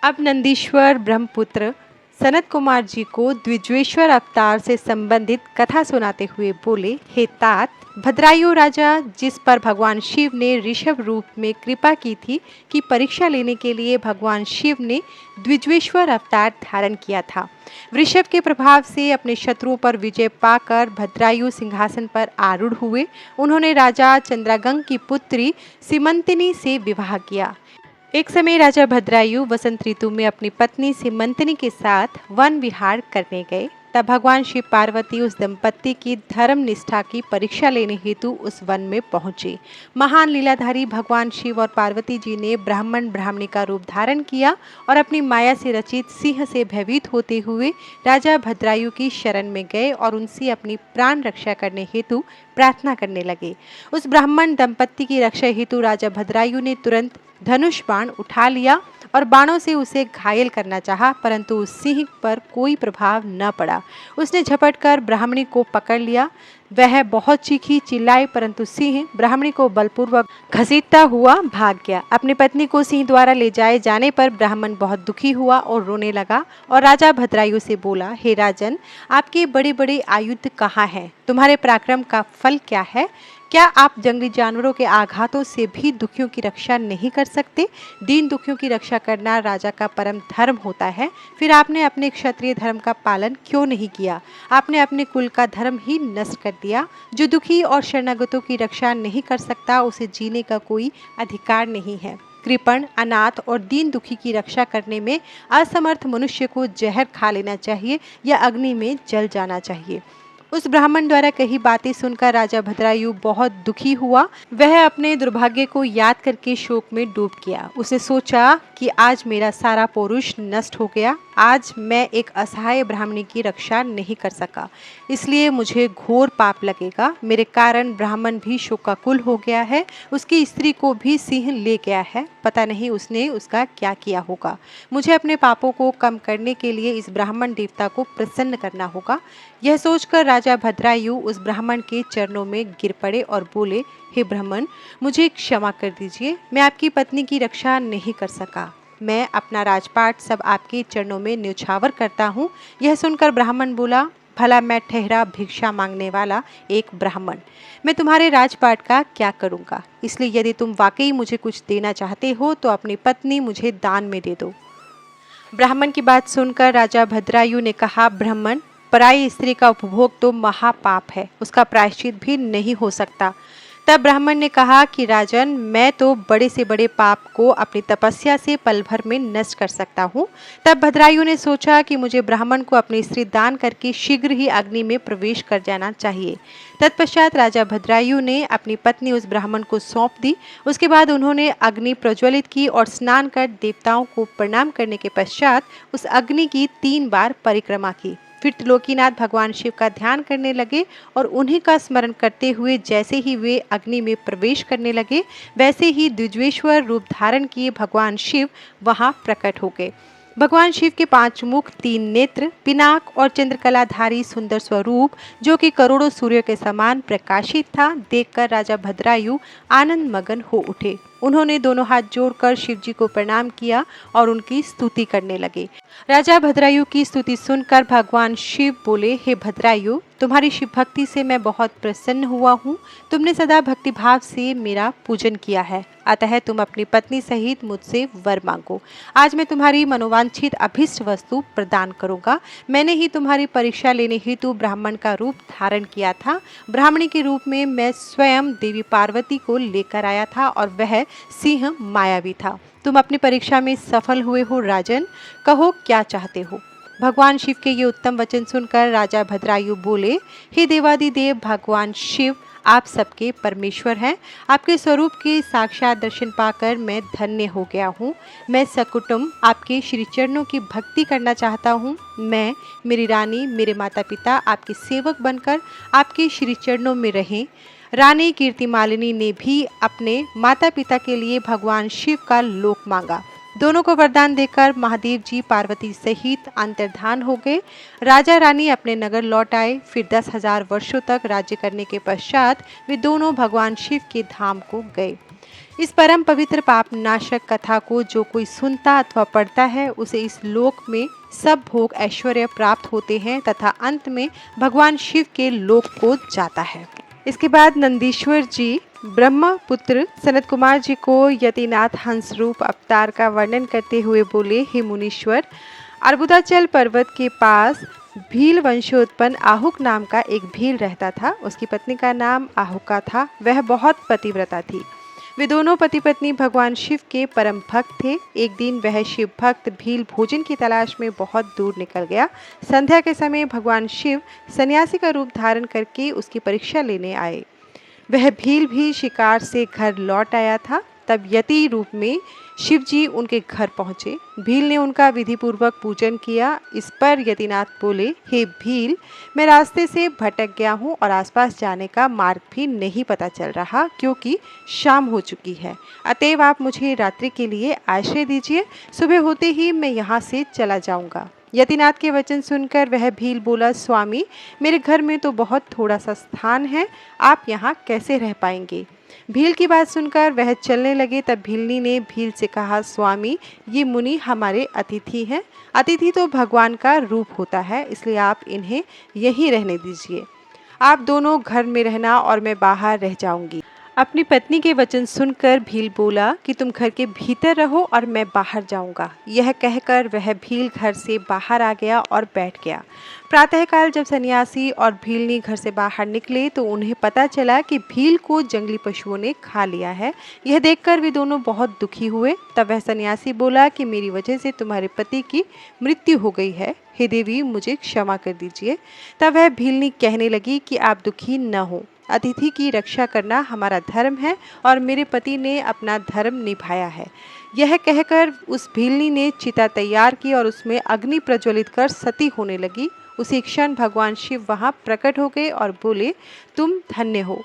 अब नंदीश्वर ब्रह्मपुत्र सनत कुमार जी को द्विजेश्वर अवतार से संबंधित कथा सुनाते हुए बोले, हे तात, भद्रायु राजा, जिस पर भगवान शिव ने ऋषभ रूप में कृपा की थी कि परीक्षा लेने के लिए भगवान शिव ने द्विजेश्वर अवतार धारण किया था। वृषभ के प्रभाव से अपने शत्रुओं पर विजय पाकर भद्रायु सिंहासन पर आरूढ़ हुए। उन्होंने राजा चंद्रागंग की पुत्री सीमंतिनी से विवाह किया। एक समय राजा भद्रायु वसंत ऋतु में अपनी पत्नी सीमंतिनी के साथ वन विहार करने गए। तब भगवान शिव पार्वती उस दंपत्ति की धर्म निष्ठा की परीक्षा लेने हेतु उस वन में पहुंचे। महान लीलाधारी भगवान शिव और पार्वती जी ने ब्राह्मण ब्राह्मणी का रूप धारण किया और अपनी माया से रचित सिंह से भयभीत होते हुए राजा भद्रायु की शरण में गए और उनसे अपनी प्राण रक्षा करने हेतु प्रार्थना करने लगे। उस ब्राह्मण दंपत्ति की रक्षा हेतु राजा भद्रायु ने तुरंत धनुष बाण उठा लिया और बाणों से उसे घायल करना चाहा, परंतु उस सिंह पर कोई प्रभाव न पड़ा। उसने झपटकर ब्राह्मणी को पकड़ लिया। वह बहुत चीखी, चिल्लाई, परंतु सिंह ब्राह्मणी को बलपूर्वक घसीटता हुआ भाग गया। अपनी पत्नी को सिंह द्वारा ले जाए जाने पर ब्राह्मण बहुत दुखी हुआ और रोने लगा और राजा भद्रायु से बोला, हे राजन, आपके बड़े बड़े आयुध कहाँ हैं? तुम्हारे पराक्रम का फल क्या है? क्या आप जंगली जानवरों के आघातों से भी दुखियों की रक्षा नहीं कर सकते? दीन दुखियों की रक्षा करना राजा का परम धर्म होता है। फिर आपने अपने क्षत्रिय धर्म का पालन क्यों नहीं किया? आपने अपने कुल का धर्म ही नष्ट कर दिया। जो दुखी और शरणागतों की रक्षा नहीं कर सकता, उसे जीने का कोई अधिकार नहीं है। कृपण, अनाथ और दीन दुखी की रक्षा करने में असमर्थ मनुष्य को जहर खा लेना चाहिए या अग्नि में जल जाना चाहिए। उस ब्राह्मण द्वारा कही बातें सुनकर राजा भद्रायु बहुत दुखी हुआ। वह अपने दुर्भाग्य को याद करके शोक में डूब गया। उसने सोचा कि आज मेरा सारा पौरुष नष्ट हो गया। आज मैं एक असहाय ब्राह्मणी की रक्षा नहीं कर सका, इसलिए मुझे घोर पाप लगेगा। मेरे कारण ब्राह्मण भी शोकाकुल हो गया है। उसकी स्त्री को भी सिंह ले गया है। पता नहीं उसने उसका क्या किया होगा। मुझे अपने पापों को कम करने के लिए इस ब्राह्मण देवता को प्रसन्न करना होगा। यह सोचकर राजा भद्रायु उस ब्राह्मण के चरणों में गिर पड़े और बोले, हे ब्राह्मण, मुझे क्षमा कर दीजिए। मैं आपकी पत्नी की रक्षा नहीं कर सका। मैं अपना राजपाट सब आपके चरणों में न्यौछावर करता हूँ। यह सुनकर ब्राह्मण बोला, भला मैं ठहरा भिक्षा मांगने वाला एक ब्राह्मण, मैं तुम्हारे राजपाट का क्या करूँगा? इसलिए यदि तुम वाकई मुझे कुछ देना चाहते हो तो अपनी पत्नी मुझे दान में दे दो। ब्राह्मण की बात सुनकर राजा भद्रायु ने कहा, ब्राह्मण, पराई स्त्री का उपभोग तो महापाप है, उसका प्रायश्चित भी नहीं हो सकता। तब ब्राह्मण ने कहा कि राजन, मैं तो बड़े से बड़े पाप को अपनी तपस्या से पल भर में नष्ट कर सकता हूँ। तब भद्रायु ने सोचा कि मुझे ब्राह्मण को अपनी स्त्री दान करके शीघ्र ही अग्नि में प्रवेश कर जाना चाहिए। तत्पश्चात राजा भद्रायु ने अपनी पत्नी उस ब्राह्मण को सौंप दी। उसके बाद उन्होंने अग्नि प्रज्वलित की और स्नान कर देवताओं को प्रणाम करने के पश्चात उस अग्नि की 3 बार परिक्रमा की। फिर त्रिलोकीनाथ भगवान शिव का ध्यान करने लगे और उन्हीं का स्मरण करते हुए जैसे ही वे अग्नि में प्रवेश करने लगे, वैसे ही द्विजेश्वर रूप धारण किए भगवान शिव वहां प्रकट हो गए। भगवान शिव के 5 मुख, 3 नेत्र, पिनाक और चंद्रकलाधारी सुंदर स्वरूप, जो कि करोड़ों सूर्य के समान प्रकाशित था, देखकर राजा भद्रायु आनंद मगन हो उठे। उन्होंने दोनों हाथ जोड़कर शिव जी को प्रणाम किया और उनकी स्तुति करने लगे। राजा भद्रायु की स्तुति सुनकर भगवान शिव बोले, हे भद्रायु, तुम्हारी शिव भक्ति से मैं बहुत प्रसन्न हुआ हूँ। तुमने सदा भक्ति भाव से मेरा पूजन किया है, अतः तुम अपनी पत्नी सहित मुझसे वर मांगो। आज मैं तुम्हारी मनोवांछित अभीष्ट वस्तु प्रदान करूंगा। मैंने ही तुम्हारी परीक्षा लेने हेतु ब्राह्मण का रूप धारण किया था। ब्राह्मणी के रूप में मैं स्वयं देवी पार्वती को लेकर आया था और वह सिंह मायावी था। तुम अपनी परीक्षा में सफल हुए हो राजन, कहो क्या चाहते हो? भगवान शिव के ये उत्तम वचन सुनकर राजा भद्रायु बोले, हे देवादिदेव भगवान शिव, आप सबके परमेश्वर हैं। आपके स्वरूप के साक्षात दर्शन पाकर मैं धन्य हो गया हूँ। मैं सकुटुम्ब आपके श्री चरणों की भक्ति करना चाहता हूँ। मैं, मेरी रानी, मेरे माता पिता आपके सेवक बनकर आपके श्री चरणों में रहें। रानी कीर्तिमालिनी ने भी अपने माता पिता के लिए भगवान शिव का लोक मांगा। दोनों को वरदान देकर महादेव जी पार्वती सहित अंतर्धान हो गए। राजा रानी अपने नगर लौट आए। फिर 10,000 वर्षों तक राज्य करने के पश्चात वे दोनों भगवान शिव के धाम को गए। इस परम पवित्र पाप नाशक कथा को जो कोई सुनता अथवा पढ़ता है उसे इस लोक में सब भोग ऐश्वर्य प्राप्त होते हैं तथा अंत में भगवान शिव के लोक को जाता है। इसके बाद नंदीश्वर जी ब्रह्मपुत्र सनत कुमार जी को यतिनाथ हंस रूप अवतार का वर्णन करते हुए बोले, हे मुनीश्वर, अर्बुदाचल पर्वत के पास भील वंशोत्पन्न आहुक नाम का एक भील रहता था। उसकी पत्नी का नाम आहुका था। वह बहुत पतिव्रता थी। वे दोनों पति पत्नी भगवान शिव के परम भक्त थे। एक दिन वह शिव भक्त भील भोजन की तलाश में बहुत दूर निकल गया। संध्या के समय भगवान शिव सन्यासी का रूप धारण करके उसकी परीक्षा लेने आए। वह भील भी शिकार से घर लौट आया था। तब यति रूप में शिव जी उनके घर पहुंचे। भील ने उनका विधि पूर्वक पूजन किया। इस पर यतिनाथ बोले, हे भील, मैं रास्ते से भटक गया हूँ और आसपास जाने का मार्ग भी नहीं पता चल रहा क्योंकि शाम हो चुकी है। अतएव आप मुझे रात्रि के लिए आश्रय दीजिए। सुबह होते ही मैं यहाँ से चला जाऊँगा। यतिनाथ के वचन सुनकर वह भील बोला, स्वामी, मेरे घर में तो बहुत थोड़ा सा स्थान है, आप यहाँ कैसे रह पाएंगे? भील की बात सुनकर वह चलने लगे। तब भीलनी ने भील से कहा, स्वामी, ये मुनि हमारे अतिथि हैं। अतिथि तो भगवान का रूप होता है, इसलिए आप इन्हें यहीं रहने दीजिए। आप दोनों घर में रहना और मैं बाहर रह जाऊंगी। अपनी पत्नी के वचन सुनकर भील बोला कि तुम घर के भीतर रहो और मैं बाहर जाऊंगा। यह कहकर वह भील घर से बाहर आ गया और बैठ गया। प्रातःकाल जब सन्यासी और भीलनी घर से बाहर निकले तो उन्हें पता चला कि भील को जंगली पशुओं ने खा लिया है। यह देखकर वे दोनों बहुत दुखी हुए। तब वह सन्यासी बोला कि मेरी वजह से तुम्हारे पति की मृत्यु हो गई है। हे देवी, मुझे क्षमा कर दीजिए। तब वह भीलनी कहने लगी कि आप दुखी न हो। अतिथि की रक्षा करना हमारा धर्म है और मेरे पति ने अपना धर्म निभाया है। यह कहकर उस भीलनी ने चिता तैयार की और उसमें अग्नि प्रज्वलित कर सती होने लगी। उसी क्षण भगवान शिव वहां प्रकट हो गए और बोले, तुम धन्य हो,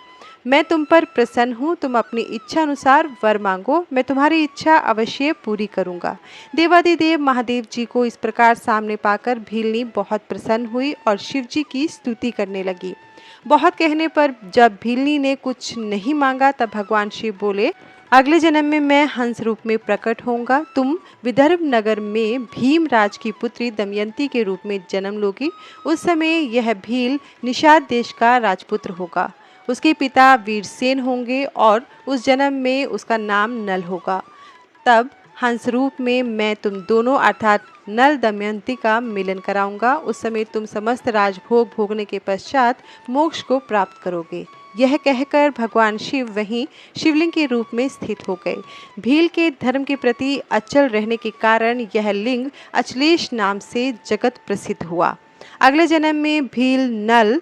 मैं तुम पर प्रसन्न हूँ। तुम अपनी इच्छा अनुसार वर मांगो, मैं तुम्हारी इच्छा अवश्य पूरी करूँगा। देवादिदेव महादेव जी को इस प्रकार सामने पाकर भीलनी बहुत प्रसन्न हुई और शिव जी की स्तुति करने लगी। बहुत कहने पर जब भीलनी ने कुछ नहीं मांगा तब भगवान शिव बोले, अगले जन्म में मैं हंस रूप में प्रकट होऊंगा। तुम विदर्भ नगर में भीमराज की पुत्री दमयंती के रूप में जन्म लोगी। उस समय यह भील निषाद देश का राजपुत्र होगा। उसके पिता वीरसेन होंगे और उस जन्म में उसका नाम नल होगा। तब हंस रूप में मैं तुम दोनों अर्थात नल दमयंती का मिलन कराऊंगा। उस समय तुम समस्त राजभोग भोगने के पश्चात मोक्ष को प्राप्त करोगे। यह कहकर भगवान शिव वहीं शिवलिंग के रूप में स्थित हो गए। भील के धर्म के प्रति अचल रहने के कारण यह लिंग अचलेश नाम से जगत प्रसिद्ध हुआ। अगले जन्म में भील नल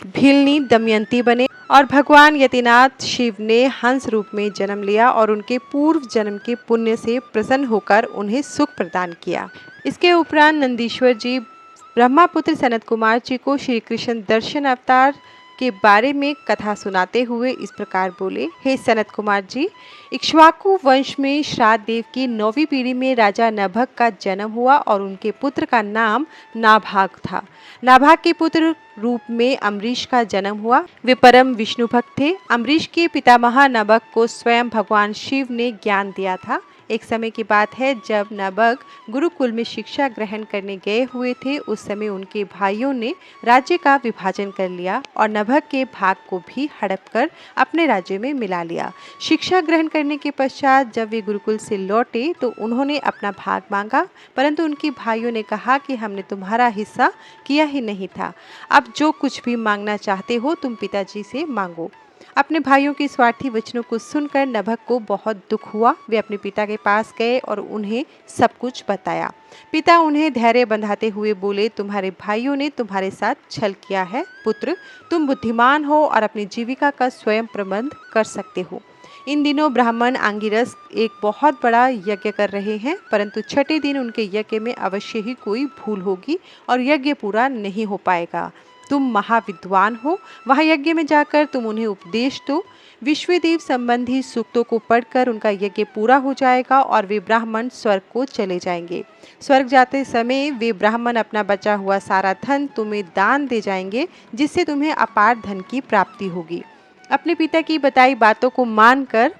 भीलनी दमयंती बने और भगवान यतिनाथ शिव ने हंस रूप में जन्म लिया और उनके पूर्व जन्म के पुण्य से प्रसन्न होकर उन्हें सुख प्रदान किया। इसके उपरांत नंदीश्वर जी ब्रह्मपुत्र सनत कुमार जी को श्री कृष्ण दर्शन अवतार के बारे में कथा सुनाते हुए इस प्रकार बोले, हे सनत कुमार जी, इक्ष्वाकु वंश में श्राद्ध देव की 9वीं पीढ़ी में राजा नभग का जन्म हुआ और उनके पुत्र का नाम नाभाग था। नाभाग के पुत्र रूप में अम्बरीश का जन्म हुआ। वे परम विष्णु भक्त थे। अम्बरीश के पितामह नभग को स्वयं भगवान शिव ने ज्ञान दिया था। एक समय की बात है जब नभग गुरुकुल में शिक्षा ग्रहण करने गए हुए थे। उस समय उनके भाइयों ने राज्य का विभाजन कर लिया और नभग के भाग को भी हड़प कर अपने राज्य में मिला लिया। शिक्षा ग्रहण करने के पश्चात जब वे गुरुकुल से लौटे तो उन्होंने अपना भाग मांगा, परंतु उनके भाइयों ने कहा कि हमने तुम्हारा हिस्सा किया ही नहीं था। अब जो कुछ भी मांगना चाहते हो तुम पिताजी से मांगो। अपने भाइयों के स्वार्थी वचनों को सुनकर नभग को बहुत दुख हुआ। वे अपने पिता के पास गए और उन्हें सब कुछ बताया। पिता उन्हें धैर्य बंधाते हुए बोले, तुम्हारे भाइयों ने तुम्हारे साथ छल किया है। पुत्र, तुम बुद्धिमान हो और अपनी जीविका का स्वयं प्रबंध कर सकते हो। इन दिनों ब्राह्मण आंगिरस एक बहुत बड़ा यज्ञ कर रहे हैं, परंतु छठे दिन उनके यज्ञ में अवश्य ही कोई भूल होगी और यज्ञ पूरा नहीं हो पाएगा। तुम महाविद्वान हो, वहाँ यज्ञ में जाकर तुम उन्हें उपदेश दो। विश्वदेव संबंधी सूक्तों को पढ़कर उनका यज्ञ पूरा हो जाएगा और वे ब्राह्मण स्वर्ग को चले जाएंगे। स्वर्ग जाते समय वे ब्राह्मण अपना बचा हुआ सारा धन तुम्हें दान दे जाएंगे, जिससे तुम्हें अपार धन की प्राप्ति होगी। अपने पिता की बताई बातों को मानकर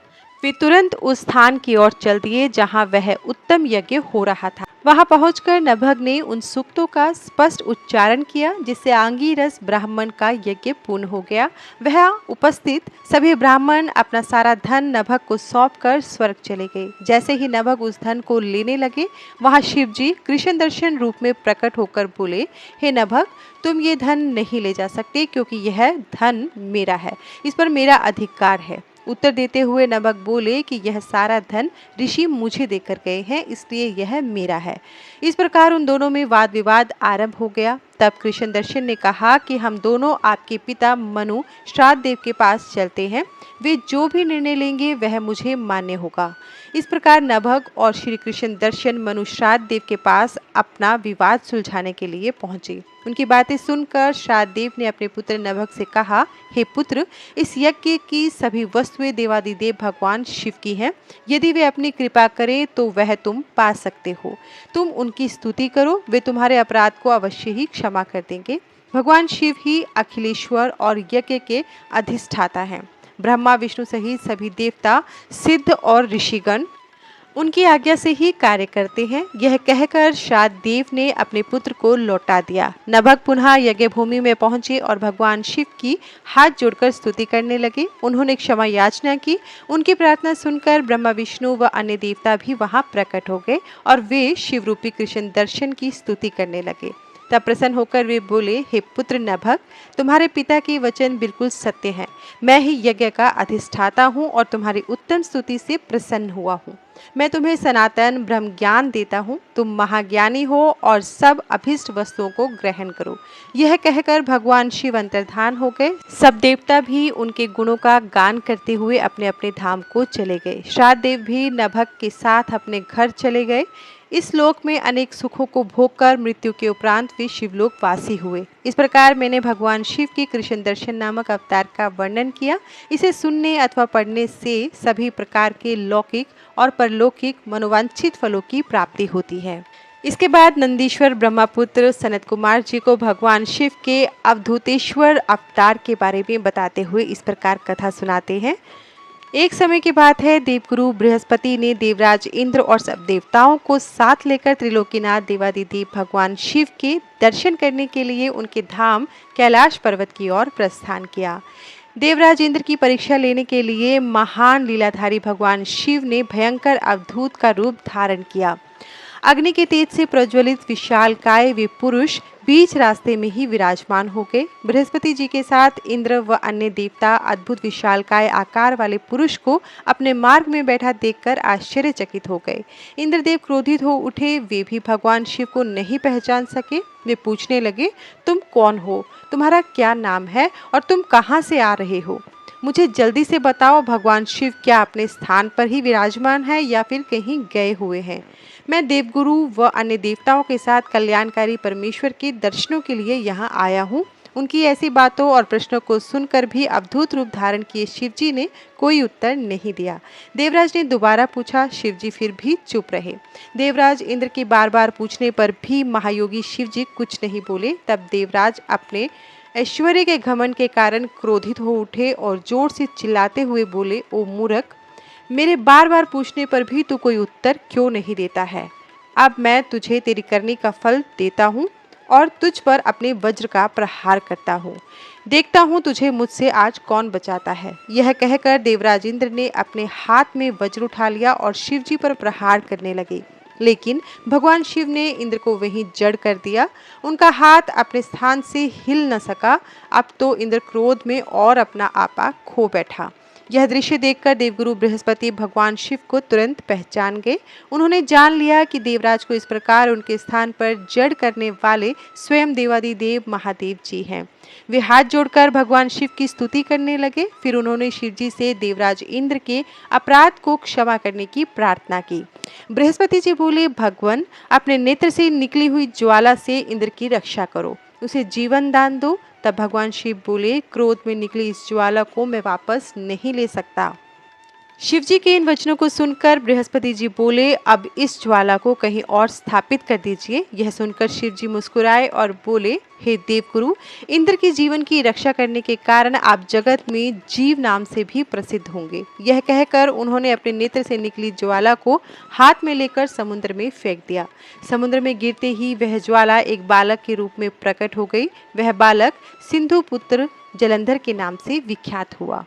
वे तुरंत उस स्थान की ओर चल दिए जहां वह उत्तम यज्ञ हो रहा था। वहां पहुंचकर नभग ने उन सूक्तों का स्पष्ट उच्चारण किया जिससे आंगीरस ब्राह्मण का यज्ञ पूर्ण हो गया। वह उपस्थित सभी ब्राह्मण अपना सारा धन नभग को सौंपकर स्वर्ग चले गए। जैसे ही नभग उस धन को लेने लगे, वहां शिवजी कृष्ण दर्शन रूप में प्रकट होकर बोले, हे नभग, तुम ये धन नहीं ले जा सकते क्योंकि यह धन मेरा है, इस पर मेरा अधिकार है। उत्तर देते हुए नभग बोले कि यह सारा धन ऋषि मुझे देकर गए हैं, इसलिए यह मेरा है। इस प्रकार उन दोनों में वाद विवाद आरंभ हो गया। तब कृष्ण दर्शन ने कहा कि हम दोनों आपके पिता मनु श्राद्ध देव के पास चलते हैं, वे जो भी निर्णय लेंगे वह मुझे मान्य होगा। इस प्रकार नभग और श्री कृष्ण दर्शन मनु श्राद्ध देव के पास अपना विवाद सुलझाने के लिए पहुंचे। उनकी बातें सुनकर श्राद्ध देव ने अपने पुत्र नभग से कहा, हे पुत्र, इस यज्ञ की सभी वस्तुएं देवादिदेव भगवान शिव की हैं। यदि वे अपनी कृपा करें तो वह तुम पा सकते हो। तुम उनकी स्तुति करो, वे तुम्हारे अपराध को अवश्य ही क्षमा कर देंगे। भगवान शिव ही अखिलेश्वर और यज्ञ के अधिष्ठाता हैं। ब्रह्मा विष्णु सहित सभी देवता, सिद्ध और ऋषिगण उनकी आज्ञा से ही कार्य करते हैं। यह कहकर श्राद्ध देव ने अपने पुत्र को लौटा दिया। नभग पुनः यज्ञ भूमि में पहुंचे और भगवान शिव की हाथ जोड़कर स्तुति करने लगे। उन्होंने क्षमा याचना की। उनकी प्रार्थना सुनकर ब्रह्मा विष्णु व अन्य देवता भी वहां प्रकट हो गए और वे शिव रूपी कृष्ण दर्शन की स्तुति करने लगे। तब प्रसन्न होकर वे बोले, हे पुत्र नभग, तुम्हारे पिता की वचन बिल्कुल सत्य है। मैं ही यज्ञ का अधिष्ठाता हूँ और तुम्हारी उत्तम स्तुति से प्रसन्न हुआ हूँ। मैं तुम्हें सनातन ब्रह्म ज्ञान देता हूँ। तुम महाज्ञानी हो और सब अभिष्ट वस्तुओं को ग्रहण करो। यह कहकर भगवान शिव अंतर्धान हो गए। सब देवता भी उनके गुणों का गान करते हुए अपने अपने धाम को चले गए। श्राद्ध देव भी नभग के साथ अपने घर चले गए। इस लोक में अनेक सुखों को भोगकर मृत्यु के उपरांत वे शिवलोक वासी हुए। इस प्रकार मैंने भगवान शिव की कृष्ण दर्शन नामक अवतार का वर्णन किया। इसे सुनने अथवा पढ़ने से सभी प्रकार के लौकिक और परलौकिक मनोवांछित फलों की प्राप्ति होती है। इसके बाद नंदीश्वर ब्रह्मपुत्र सनत कुमार जी को भगवान शिव के अवधूतेश्वर अवतार के बारे में बताते हुए इस प्रकार कथा सुनाते हैं। एक समय की बात है, देवगुरु बृहस्पति ने देवराज इंद्र और सब देवताओं को साथ लेकर त्रिलोकीनाथ देवादिदेव भगवान शिव के दर्शन करने के लिए उनके धाम कैलाश पर्वत की ओर प्रस्थान किया। देवराज इंद्र की परीक्षा लेने के लिए महान लीलाधारी भगवान शिव ने भयंकर अवधूत का रूप धारण किया। अग्नि के तेज से प्रज्वलित विशालकाय वे पुरुष बीच रास्ते में ही विराजमान हो गए। बृहस्पति जी के साथ इंद्र व अन्य देवता अद्भुत विशालकाय आकार वाले पुरुष को अपने मार्ग में बैठा देखकर आश्चर्यचकित हो गए। इंद्रदेव क्रोधित हो उठे। वे भी भगवान शिव को नहीं पहचान सके। वे पूछने लगे, तुम कौन हो, तुम्हारा क्या नाम है और तुम कहाँ से आ रहे हो? मुझे जल्दी से बताओ, भगवान शिव क्या अपने स्थान पर ही विराजमान है या फिर कहीं गए हुए हैं? मैं देवगुरु व अन्य देवताओं के साथ कल्याणकारी परमेश्वर के दर्शनों के लिए यहाँ आया हूँ। उनकी ऐसी बातों और प्रश्नों को सुनकर भी अवधूत रूप धारण किए शिवजी ने कोई उत्तर नहीं दिया। देवराज ने दोबारा पूछा। शिवजी फिर भी चुप रहे। देवराज इंद्र के बार बार पूछने पर भी महायोगी शिवजी कुछ नहीं बोले। तब देवराज अपने ऐश्वर्य के घमंड के कारण क्रोधित हो उठे और जोर से चिल्लाते हुए बोले, ओ मूर्ख, मेरे बार बार पूछने पर भी तू कोई उत्तर क्यों नहीं देता है? अब मैं तुझे तेरी करनी का फल देता हूँ और तुझ पर अपने वज्र का प्रहार करता हूँ। देखता हूँ तुझे मुझसे आज कौन बचाता है। यह कहकर देवराज इंद्र ने अपने हाथ में वज्र उठा लिया और शिवजी पर प्रहार करने लगे, लेकिन भगवान शिव ने इंद्र को वहीं जड़ कर दिया। उनका हाथ अपने स्थान से हिल न सका। अब तो इंद्र क्रोध में और अपना आपा खो बैठा। यह दृश्य देखकर देवगुरु बृहस्पति भगवान शिव को तुरंत पहचान गए। उन्होंने जान लिया कि देवराज को इस प्रकार उनके स्थान पर जड़ करने वाले स्वयं देवादिदेव महादेव जी हैं। वे हाथ जोड़कर भगवान शिव की स्तुति करने लगे। फिर उन्होंने शिवजी से देवराज इंद्र के अपराध को क्षमा करने की प्रार्थना की। बृहस्पति जी बोले, भगवान, अपने नेत्र से निकली हुई ज्वाला से इंद्र की रक्षा करो, उसे जीवन दान दो। तब भगवान शिव बोले, क्रोध में निकली इस ज्वाला को मैं वापस नहीं ले सकता। शिवजी के इन वचनों को सुनकर बृहस्पति जी बोले, अब इस ज्वाला को कहीं और स्थापित कर दीजिए। यह सुनकर शिवजी मुस्कुराए और बोले, हे देवगुरु, इंद्र के जीवन की रक्षा करने के कारण आप जगत में जीव नाम से भी प्रसिद्ध होंगे। यह कहकर उन्होंने अपने नेत्र से निकली ज्वाला को हाथ में लेकर समुद्र में फेंक दिया। समुद्र में गिरते ही वह ज्वाला एक बालक के रूप में प्रकट हो गई। वह बालक सिंधु पुत्र जलंधर के नाम से विख्यात हुआ।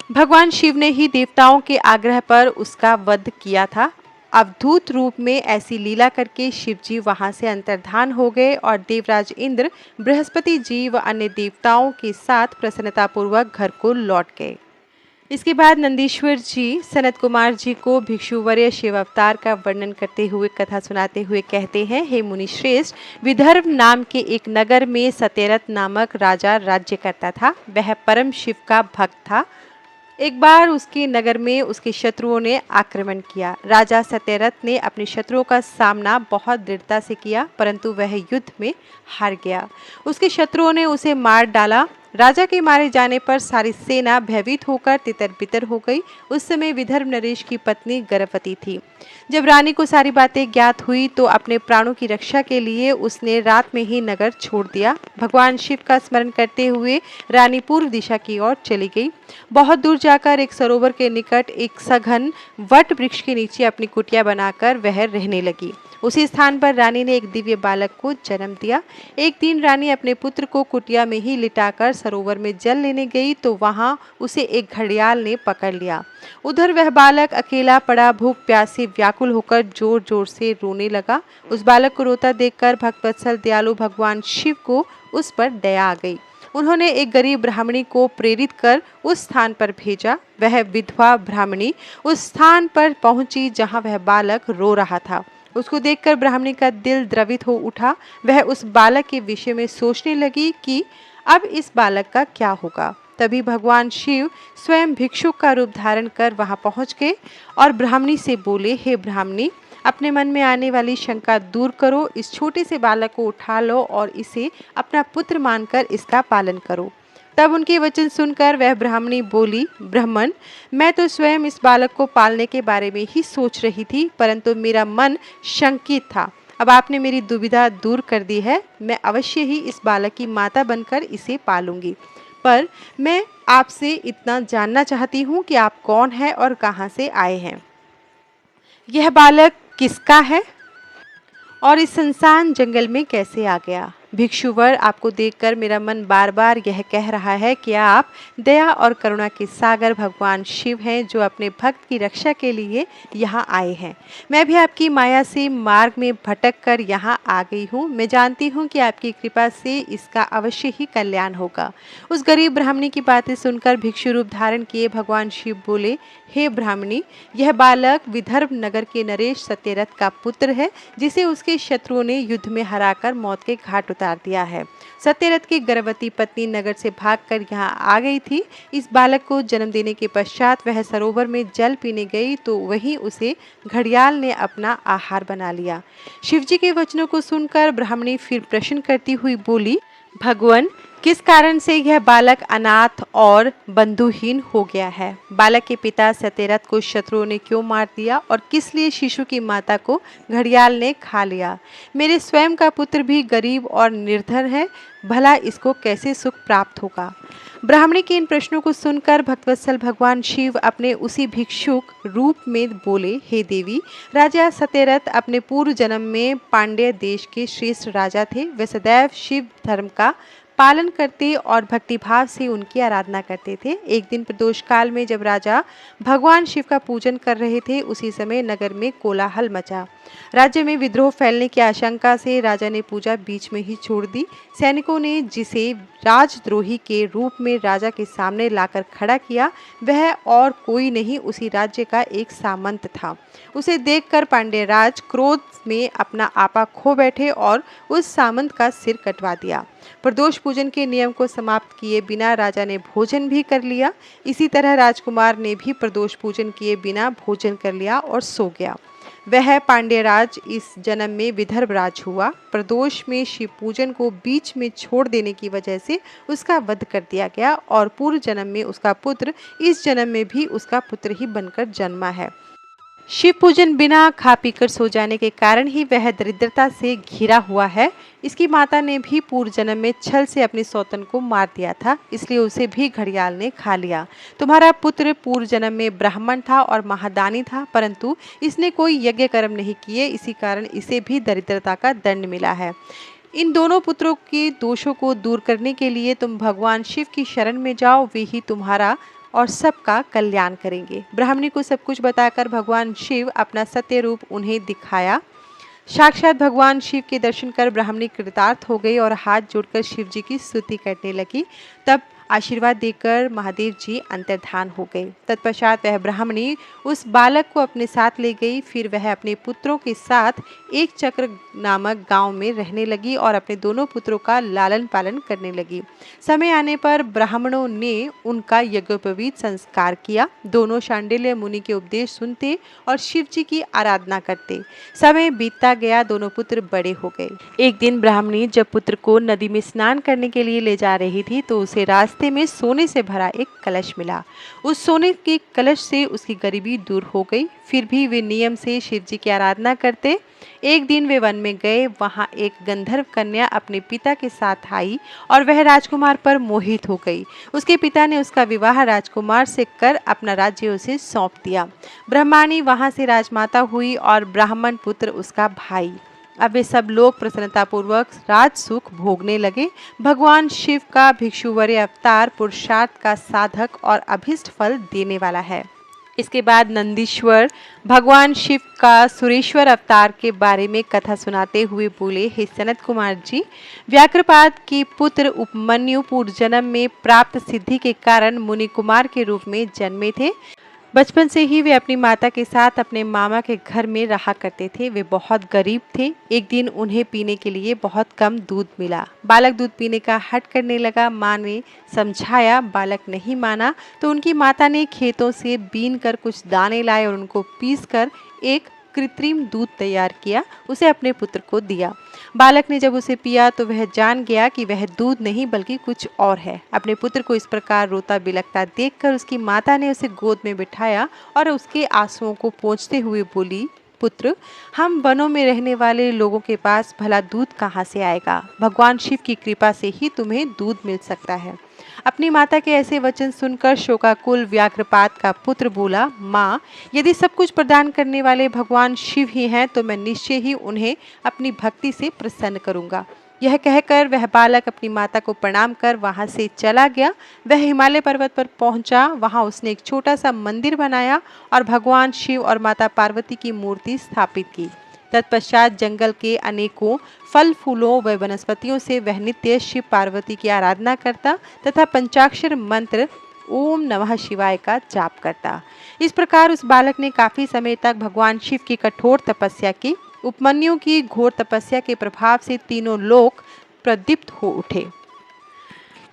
भगवान शिव ने ही देवताओं के आग्रह पर उसका वध किया था। अवधूत रूप में ऐसी लीला करके शिवजी वहां से अंतर्धान हो गए और देवराज इंद्र, बृहस्पति जी व अन्य देवताओं के साथ प्रसन्नतापूर्वक घर को लौट गए। इसके बाद नंदीश्वर जी सनत कुमार जी को भिक्षुवर्य शिव अवतार का वर्णन करते हुए कथा सुनाते हुए कहते हैं, हे मुनि श्रेष्ठ, विदर्भ नाम के एक नगर में सत्यरथ नामक राजा राज्य करता था। वह परम शिव का भक्त था। एक बार उसके नगर में उसके शत्रुओं ने आक्रमण किया। राजा सत्यरथ ने अपने शत्रुओं का सामना बहुत दृढ़ता से किया, परंतु वह युद्ध में हार गया। उसके शत्रुओं ने उसे मार डाला। राजा के मारे जाने पर सारी सेना भयभीत होकर तितर बितर हो गई। उस समय विदर्भ नरेश की पत्नी गर्भवती थी। जब रानी को सारी बातें ज्ञात हुई तो अपने प्राणों की रक्षा के लिए उसने रात में ही नगर छोड़ दिया। भगवान शिव का स्मरण करते हुए रानी पूर्व दिशा की ओर चली गई। बहुत दूर जाकर एक सरोवर के निकट एक सघन वट वृक्ष के नीचे अपनी कुटिया बनाकर वह रहने लगी। उसी स्थान पर रानी ने एक दिव्य बालक को जन्म दिया। एक दिन रानी अपने पुत्र को कुटिया में ही लिटाकर सरोवर में जल लेने गई तो वहां उसे एक घड़ियाल ने पकड़ लिया। उधर वह बालक अकेला पड़ा भूख प्यास से व्याकुल होकर जोर जोर से रोने लगा। उस बालक को रोता देखकर भक्तवत्सल दयालु भगवान शिव को उस पर दया आ गई। उन्होंने एक गरीब ब्राह्मणी को प्रेरित कर उस स्थान पर भेजा। वह विधवा ब्राह्मणी उस स्थान पर पहुंची जहां वह बालक रो रहा था। उसको देखकर ब्राह्मणी का दिल द्रवित हो उठा। वह उस बालक के विषय में सोचने लगी कि अब इस बालक का क्या होगा। तभी भगवान शिव स्वयं भिक्षुक का रूप धारण कर वहां पहुंच गए और ब्राह्मणी से बोले, हे ब्राह्मणी, अपने मन में आने वाली शंका दूर करो। इस छोटे से बालक को उठा लो और इसे अपना पुत्र मानकर इसका पालन करो। तब उनके वचन सुनकर वह ब्राह्मणी बोली, ब्राह्मण, मैं तो स्वयं इस बालक को पालने के बारे में ही सोच रही थी, परंतु मेरा मन शंकित था। अब आपने मेरी दुविधा दूर कर दी है। मैं अवश्य ही इस बालक की माता बनकर इसे पालूंगी। पर मैं आपसे इतना जानना चाहती हूँ कि आप कौन हैं और कहाँ से आए हैं। यह बालक किसका है और इस सुनसान जंगल में कैसे आ गया। भिक्षुवर, आपको देखकर मेरा मन बार बार यह कह रहा है कि आप दया और करुणा के सागर भगवान शिव हैं, जो अपने भक्त की रक्षा के लिए यहाँ आए हैं। मैं भी आपकी माया से मार्ग में भटक कर यहाँ आ गई हूँ। मैं जानती हूँ कि आपकी कृपा से इसका अवश्य ही कल्याण होगा। उस गरीब ब्राह्मणी की बातें सुनकर भिक्षु रूप धारण किए भगवान शिव बोले, हे ब्राह्मणी, यह बालक विदर्भ नगर के नरेश सत्यरथ का पुत्र है, जिसे उसके शत्रुओं ने युद्ध में हराकर मौत के घाट उतार दिया है। सत्यरथ की गर्भवती पत्नी नगर से भागकर यहाँ आ गई थी। इस बालक को जन्म देने के पश्चात वह सरोवर में जल पीने गई तो वहीं उसे घड़ियाल ने अपना आहार बना लिया। शिवजी के वचनों को सुनकर ब्राह्मणी फिर प्रश्न करती हुई बोली, भगवान, किस कारण से यह बालक अनाथ और बंधुहीन हो गया है। बालक के पिता सत्यरथ को शत्रुओं ने क्यों मार दिया और किस लिए शिशु की माता को घड़ियाल ने खा लिया। मेरे स्वयं का पुत्र भी गरीब और निर्धन है, भला इसको कैसे सुख प्राप्त होगा। ब्राह्मणी के इन प्रश्नों को सुनकर भक्तवत्सल भगवान शिव अपने उसी भिक्षुक रूप में बोले, हे देवी, राजा सत्यरथ अपने पूर्व जन्म में पांड्य देश के श्रेष्ठ राजा थे। वे सदैव शिव धर्म का पालन करते और भक्तिभाव से उनकी आराधना करते थे। एक दिन प्रदोष काल में जब राजा भगवान शिव का पूजन कर रहे थे, उसी समय नगर में कोलाहल मचा। राज्य में विद्रोह फैलने की आशंका से राजा ने पूजा बीच में ही छोड़ दी। सैनिकों ने जिसे राजद्रोही के रूप में राजा के सामने लाकर खड़ा किया, वह और कोई नहीं, उसी राज्य का एक सामंत था। उसे देखकर पांड्य राज क्रोध में अपना आपा खो बैठे और उस सामंत का सिर कटवा दिया। प्रदोष पूजन के नियम को समाप्त किए बिना राजा ने भोजन भी कर लिया। इसी तरह राजकुमार ने भी प्रदोष पूजन किए बिना भोजन कर लिया और सो गया। वह पांड्यराज इस जन्म में विदर्भ राज हुआ। प्रदोष में शिव पूजन को बीच में छोड़ देने की वजह से उसका वध कर दिया गया और पूर्व जन्म में उसका पुत्र इस जन्म में भी उसका पुत्र ही बनकर जन्मा है। शिव पूजन बिना खा पीकर सो जाने के कारण ही वह दरिद्रता से घिरा हुआ है। इसकी माता ने भी पूर्व जन्म में छल से अपनी सौतन को मार दिया था, इसलिए उसे भी घड़ियाल ने खा लिया। तुम्हारा पुत्र पूर्व जन्म में ब्राह्मण था और महादानी था, परंतु इसने कोई यज्ञ कर्म नहीं किए, इसी कारण इसे भी दरिद्रता का दंड मिला है। इन दोनों पुत्रों के दोषों को दूर करने के लिए तुम भगवान शिव की शरण में जाओ, वे ही तुम्हारा और सबका कल्याण करेंगे। ब्राह्मणी को सब कुछ बताकर भगवान शिव अपना सत्य रूप उन्हें दिखाया। साक्षात भगवान शिव के दर्शन कर ब्राह्मणी कृतार्थ हो गई और हाथ जोड़कर शिव जी की स्तुति करने लगी। तब आशीर्वाद देकर महादेव जी अंतर्धान हो गए। तत्पश्चात वह ब्राह्मणी उस बालक को अपने साथ ले गई। फिर वह अपने पुत्रों के साथ एक चक्र नामक गांव में रहने लगी और अपने दोनों पुत्रों का लालन पालन करने लगी। समय आने पर ब्राह्मणों ने उनका यज्ञोपवीत संस्कार किया। दोनों शांडिल्य मुनि के उपदेश सुनते और शिव जी की आराधना करते। समय बीतता गया, दोनों पुत्र बड़े हो गए। एक दिन ब्राह्मणी जब पुत्र को नदी में स्नान करने के लिए ले जा रही थी तो उसे रास्ते में सोने से भरा एक कलश मिला। उस सोने के कलश से उसकी गरीबी दूर हो गई। फिर भी वे नियम से शिव जी की आराधना करते। एक दिन वे वन में गए। वहां एक गंधर्व कन्या अपने पिता के साथ आई और वह राजकुमार पर मोहित हो गई। उसके पिता ने उसका विवाह राजकुमार से कर अपना राज्य उसे सौंप दिया। ब्रह्माणी वहां से राजमाता हुई और ब्राह्मण पुत्र उसका भाई। अब वे सब लोग प्रसन्नतापूर्वक राज सुख भोगने लगे। भगवान शिव का भिक्षुवर्य अवतार पुरुषार्थ का साधक और अभिष्ट फल देने वाला है। इसके बाद नंदीश्वर भगवान शिव का सुरेश्वर अवतार के बारे में कथा सुनाते हुए बोले, हे सनत कुमार जी, व्याघ्रपाद के पुत्र उपमन्यु पूर्व जन्म में प्राप्त सिद्धि के कारण मुनि कुमार के रूप में जन्मे थे। बचपन से ही वे अपनी माता के साथ अपने मामा के घर में रहा करते थे। वे बहुत गरीब थे। एक दिन उन्हें पीने के लिए बहुत कम दूध मिला। बालक दूध पीने का हठ करने लगा। माँ ने समझाया, बालक नहीं माना तो उनकी माता ने खेतों से बीन कर कुछ दाने लाए और उनको पीस कर एक कृत्रिम दूध तैयार किया, उसे अपने पुत्र को दिया। बालक ने जब उसे पिया तो वह जान गया कि वह दूध नहीं बल्कि कुछ और है। अपने पुत्र को इस प्रकार रोता बिलखता देखकर उसकी माता ने उसे गोद में बिठाया और उसके आंसुओं को पोंछते हुए बोली, पुत्र, हम वनों में रहने वाले लोगों के पास भला दूध कहाँ से आएगा? भगवान शिव की कृपा से ही तुम्हें दूध मिल सकता है। अपनी माता के ऐसे वचन सुनकर शोकाकुल व्याघ्रपाद का पुत्र बोला, माँ, यदि सब कुछ प्रदान करने वाले भगवान शिव ही हैं तो मैं निश्चय ही उन्हें अपनी भक्ति से प्रसन्न करूंगा। यह कहकर वह बालक अपनी माता को प्रणाम कर वहां से चला गया। वह हिमालय पर्वत पर पहुंचा। वहां उसने एक छोटा सा मंदिर बनाया और भगवान शिव और माता पार्वती की मूर्ति स्थापित की। तत्पश्चात जंगल के अनेकों फल फूलों व वनस्पतियों से वह नित्य शिव पार्वती की आराधना करता तथा पंचाक्षर मंत्र ओम नमः शिवाय का जाप करता। इस प्रकार उस बालक ने काफी समय तक भगवान शिव की कठोर तपस्या की। उपमन्यु की घोर तपस्या के प्रभाव से तीनों लोक प्रदीप्त हो उठे।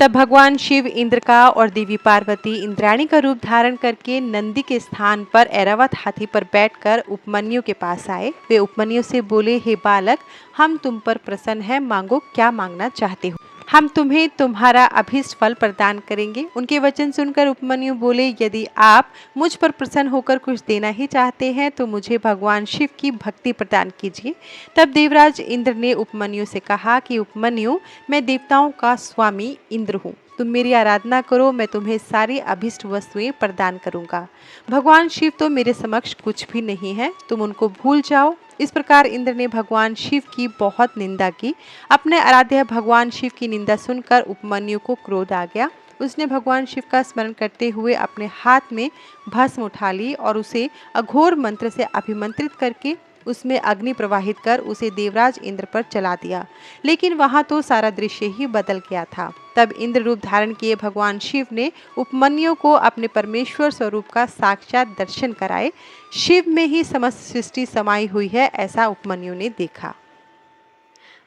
तब भगवान शिव इंद्र का और देवी पार्वती इंद्राणी का रूप धारण करके नंदी के स्थान पर ऐरावत हाथी पर बैठकर उपमन्यु के पास आए। वे उपमन्यु से बोले, हे बालक, हम तुम पर प्रसन्न हैं, मांगो क्या मांगना चाहते हो, हम तुम्हें तुम्हारा अभीष्ट फल प्रदान करेंगे। उनके वचन सुनकर उपमन्यु बोले, यदि आप मुझ पर प्रसन्न होकर कुछ देना ही चाहते हैं तो मुझे भगवान शिव की भक्ति प्रदान कीजिए। तब देवराज इंद्र ने उपमन्यु से कहा कि उपमन्यु, मैं देवताओं का स्वामी इंद्र हूँ, तुम मेरी आराधना करो, मैं तुम्हें सारी अभीष्ट वस्तुएं प्रदान करूंगा। भगवान शिव तो मेरे समक्ष कुछ भी नहीं है, तुम उनको भूल जाओ। इस प्रकार इंद्र ने भगवान शिव की बहुत निंदा की। अपने आराध्य भगवान शिव की निंदा सुनकर उपमन्यु को क्रोध आ गया। उसने भगवान शिव का स्मरण करते हुए अपने हाथ में भस्म उठा ली और उसे अघोर मंत्र से अभिमंत्रित करके उसमें अग्नि प्रवाहित कर उसे देवराज इंद्र पर चला दिया। लेकिन वहां तो सारा दृश्य ही बदल गया था। तब इंद्र रूप धारण किए भगवान शिव ने उपमन्यु को अपने परमेश्वर स्वरूप का साक्षात दर्शन कराए। शिव में ही समस्त सृष्टि समाई हुई है, ऐसा उपमन्यु ने देखा।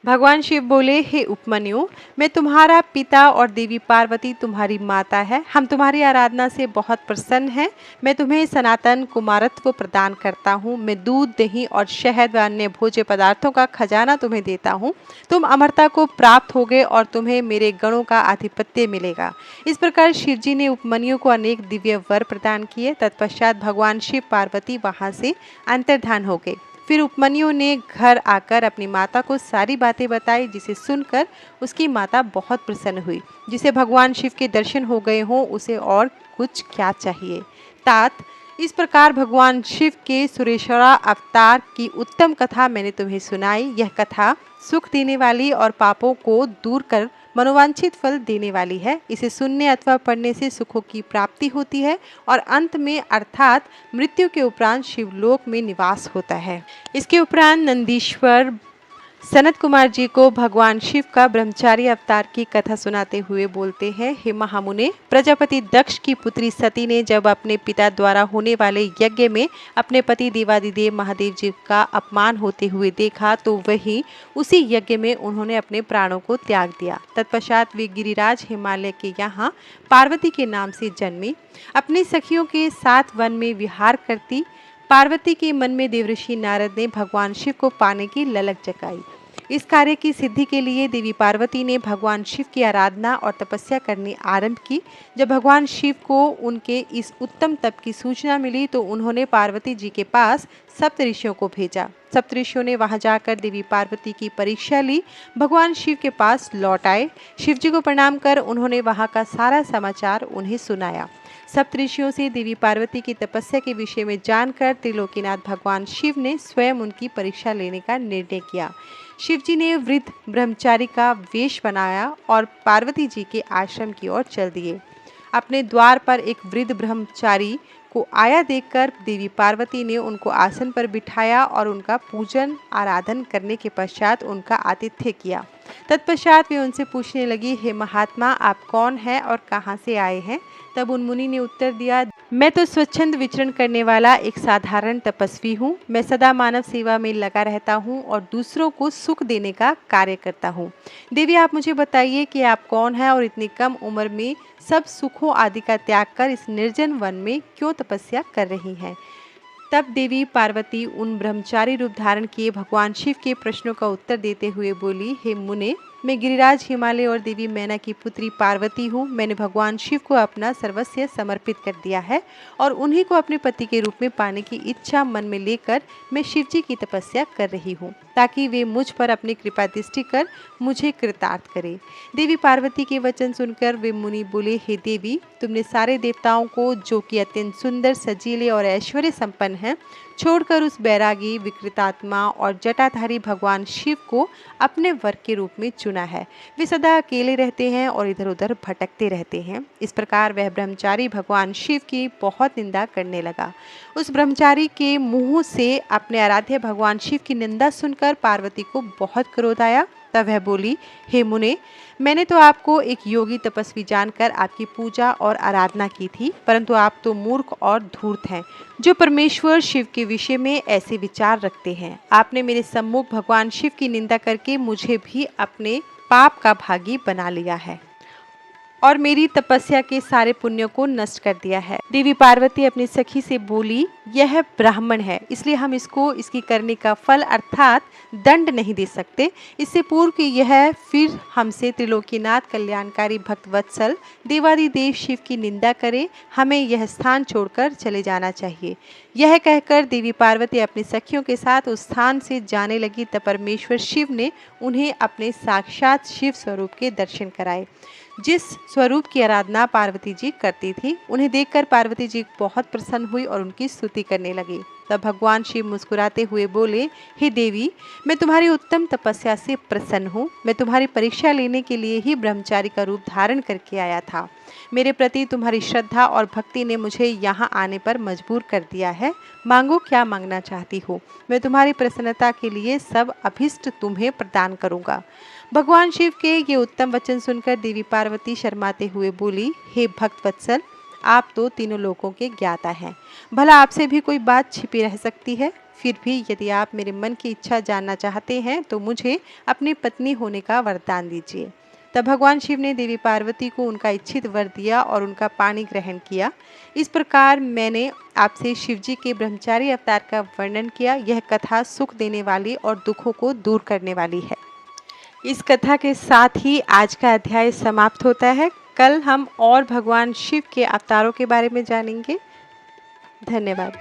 भगवान शिव बोले, हे उपमन्यु, मैं तुम्हारा पिता और देवी पार्वती तुम्हारी माता है। हम तुम्हारी आराधना से बहुत प्रसन्न हैं। मैं तुम्हें सनातन कुमारत्व प्रदान करता हूँ। मैं दूध, दही और शहद व अन्य भोज्य पदार्थों का खजाना तुम्हें देता हूँ। तुम अमरता को प्राप्त होगे और तुम्हें मेरे गणों का आधिपत्य मिलेगा। इस प्रकार शिवजी ने उपमन्यु को अनेक दिव्य वर प्रदान किए। तत्पश्चात भगवान शिव पार्वती वहां से अंतर्धान हो गए। फिर उपमन्यु ने घर आकर अपनी माता को सारी बातें बताई, जिसे सुनकर उसकी माता बहुत प्रसन्न हुई। जिसे भगवान शिव के दर्शन हो गए हों, उसे और कुछ क्या चाहिए। तात, इस प्रकार भगवान शिव के सुरेश्वरा अवतार की उत्तम कथा मैंने तुम्हें सुनाई। यह कथा सुख देने वाली और पापों को दूर कर मनोवांछित फल देने वाली है। इसे सुनने अथवा पढ़ने से सुखों की प्राप्ति होती है और अंत में अर्थात मृत्यु के उपरांत शिवलोक में निवास होता है। इसके उपरांत नंदीश्वर सनत कुमार जी को भगवान शिव का ब्रह्मचारी अवतार की कथा सुनाते हुए बोलते हैं, हे महामुने, प्रजापति दक्ष की पुत्री सती ने जब अपने पिता द्वारा होने वाले यज्ञ में अपने पति देवादिदेव महादेव जी का अपमान होते हुए देखा, तो वही उसी यज्ञ में उन्होंने अपने प्राणों को त्याग दिया। तत्पश्चात वे गिरिराज हिमालय के यहाँ पार्वती के नाम से जन्मी। अपनी सखियों के साथ वन में विहार करती पार्वती के मन में देवऋषि नारद ने भगवान शिव को पाने की ललक जगाई। इस कार्य की सिद्धि के लिए देवी पार्वती ने भगवान शिव की आराधना और तपस्या करनी आरंभ की। जब भगवान शिव को उनके इस उत्तम तप की सूचना मिली, तो उन्होंने पार्वती जी के पास सप्तऋषियों को भेजा। सप्तऋषियों ने वहां जाकर देवी पार्वती की परीक्षा ली। भगवान शिव के पास लौट आए। शिव जी को प्रणाम कर उन्होंने वहां का सारा समाचार उन्हें सुनाया। सप्तऋषियों से देवी पार्वती की तपस्या के विषय में जानकर त्रिलोकीनाथ भगवान शिव ने स्वयं उनकी परीक्षा लेने का निर्णय किया। शिव जी ने वृद्ध ब्रह्मचारी का वेश बनाया और पार्वती जी के आश्रम की ओर चल दिए। अपने द्वार पर एक वृद्ध ब्रह्मचारी को आया देखकर देवी पार्वती ने उनको आसन पर बिठाया और उनका पूजन आराधन करने के पश्चात उनका आतिथ्य किया। तत्पश्चात वे उनसे पूछने लगी, हे महात्मा, आप कौन हैं और कहाँ से आए हैं। तब उन मुनि ने उत्तर दिया, मैं तो स्वच्छंद विचरण करने वाला एक साधारण तपस्वी हूँ। मैं सदा मानव सेवा में लगा रहता हूँ और दूसरों को सुख देने का कार्य करता हूँ। देवी, आप मुझे बताइए कि आप कौन हैं और इतनी कम उम्र में सब सुखों आदि का त्याग कर इस निर्जन वन में क्यों तपस्या कर रही हैं। तब देवी पार्वती उन ब्रह्मचारी रूप धारण किए भगवान शिव के प्रश्नों का उत्तर देते हुए बोली, हे मुने, मैं गिरिराज हिमालय और देवी मैना की पुत्री पार्वती हूँ। मैंने भगवान शिव को अपना सर्वस्व समर्पित कर दिया है और उन्हीं को अपने पति के रूप में पाने की इच्छा मन में लेकर मैं शिव जी की तपस्या कर रही हूँ, ताकि वे मुझ पर अपनी कृपा दृष्टि कर मुझे कृतार्थ करें। देवी पार्वती के वचन सुनकर वे मुनि बोले, हे देवी, तुमने सारे देवताओं को, जो कि अत्यंत सुंदर, सजीले और ऐश्वर्य संपन्न हैं, छोड़कर उस बैरागी, विकृतात्मा और जटाधारी भगवान शिव को अपने वर के रूप में चुना है। वे सदा अकेले रहते हैं और इधर उधर भटकते रहते हैं। इस प्रकार वह ब्रह्मचारी भगवान शिव की बहुत निंदा करने लगा। उस ब्रह्मचारी के मुंह से अपने आराध्य भगवान शिव की निंदा सुनकर पार्वती को बहुत क्रोध आया। तब वह बोली, हे मुने, मैंने तो आपको एक योगी तपस्वी जानकर आपकी पूजा और आराधना की थी, परंतु आप तो मूर्ख और धूर्त हैं, जो परमेश्वर शिव के विषय में ऐसे विचार रखते हैं। आपने मेरे सम्मुख भगवान शिव की निंदा करके मुझे भी अपने पाप का भागी बना लिया है और मेरी तपस्या के सारे पुण्यों को नष्ट कर दिया है। देवी पार्वती अपनी सखी से बोली, यह ब्राह्मण है, इसलिए हम इसको इसकी करने का फल अर्थात दंड नहीं दे सकते। इससे पूर्व कि यह फिर हमसे त्रिलोकीनाथ कल्याणकारी भक्त वत्सल देवादिदेव शिव की निंदा करे, हमें यह स्थान छोड़कर चले जाना चाहिए। यह कहकर देवी पार्वती अपनी सखियों के साथ उस स्थान से जाने लगी। तब परमेश्वर शिव ने उन्हें अपने साक्षात शिव स्वरूप के दर्शन कराए, जिस स्वरूप की आराधना पार्वती जी करती थी। उन्हें देखकर पार्वती जी बहुत प्रसन्न हुई और उनकी स्तुति करने लगी। तब भगवान शिव मुस्कुराते हुए बोले, हे देवी, मैं तुम्हारी उत्तम तपस्या से प्रसन्न हूँ। मैं तुम्हारी परीक्षा लेने के लिए ही ब्रह्मचारी का रूप धारण करके आया था। मेरे प्रति तुम्हारी श्रद्धा और भक्ति ने मुझे यहाँ आने पर मजबूर कर दिया है। मांगो, क्या मांगना चाहती हो, मैं तुम्हारी प्रसन्नता के लिए सब अभिष्ट तुम्हें प्रदान करूँगा। भगवान शिव के ये उत्तम वचन सुनकर देवी पार्वती शर्माते हुए बोली, हे भक्त वत्सल, आप तो तीनों लोकों के ज्ञाता हैं, भला आपसे भी कोई बात छिपी रह सकती है। फिर भी यदि आप मेरे मन की इच्छा जानना चाहते हैं तो मुझे अपनी पत्नी होने का वरदान दीजिए। तब भगवान शिव ने देवी पार्वती को उनका इच्छित वर दिया और उनका पानी ग्रहण किया। इस प्रकार मैंने आपसे शिवजी के ब्रह्मचारी अवतार का वर्णन किया। यह कथा सुख देने वाली और दुखों को दूर करने वाली है। इस कथा के साथ ही आज का अध्याय समाप्त होता है। कल हम और भगवान शिव के अवतारों के बारे में जानेंगे। धन्यवाद।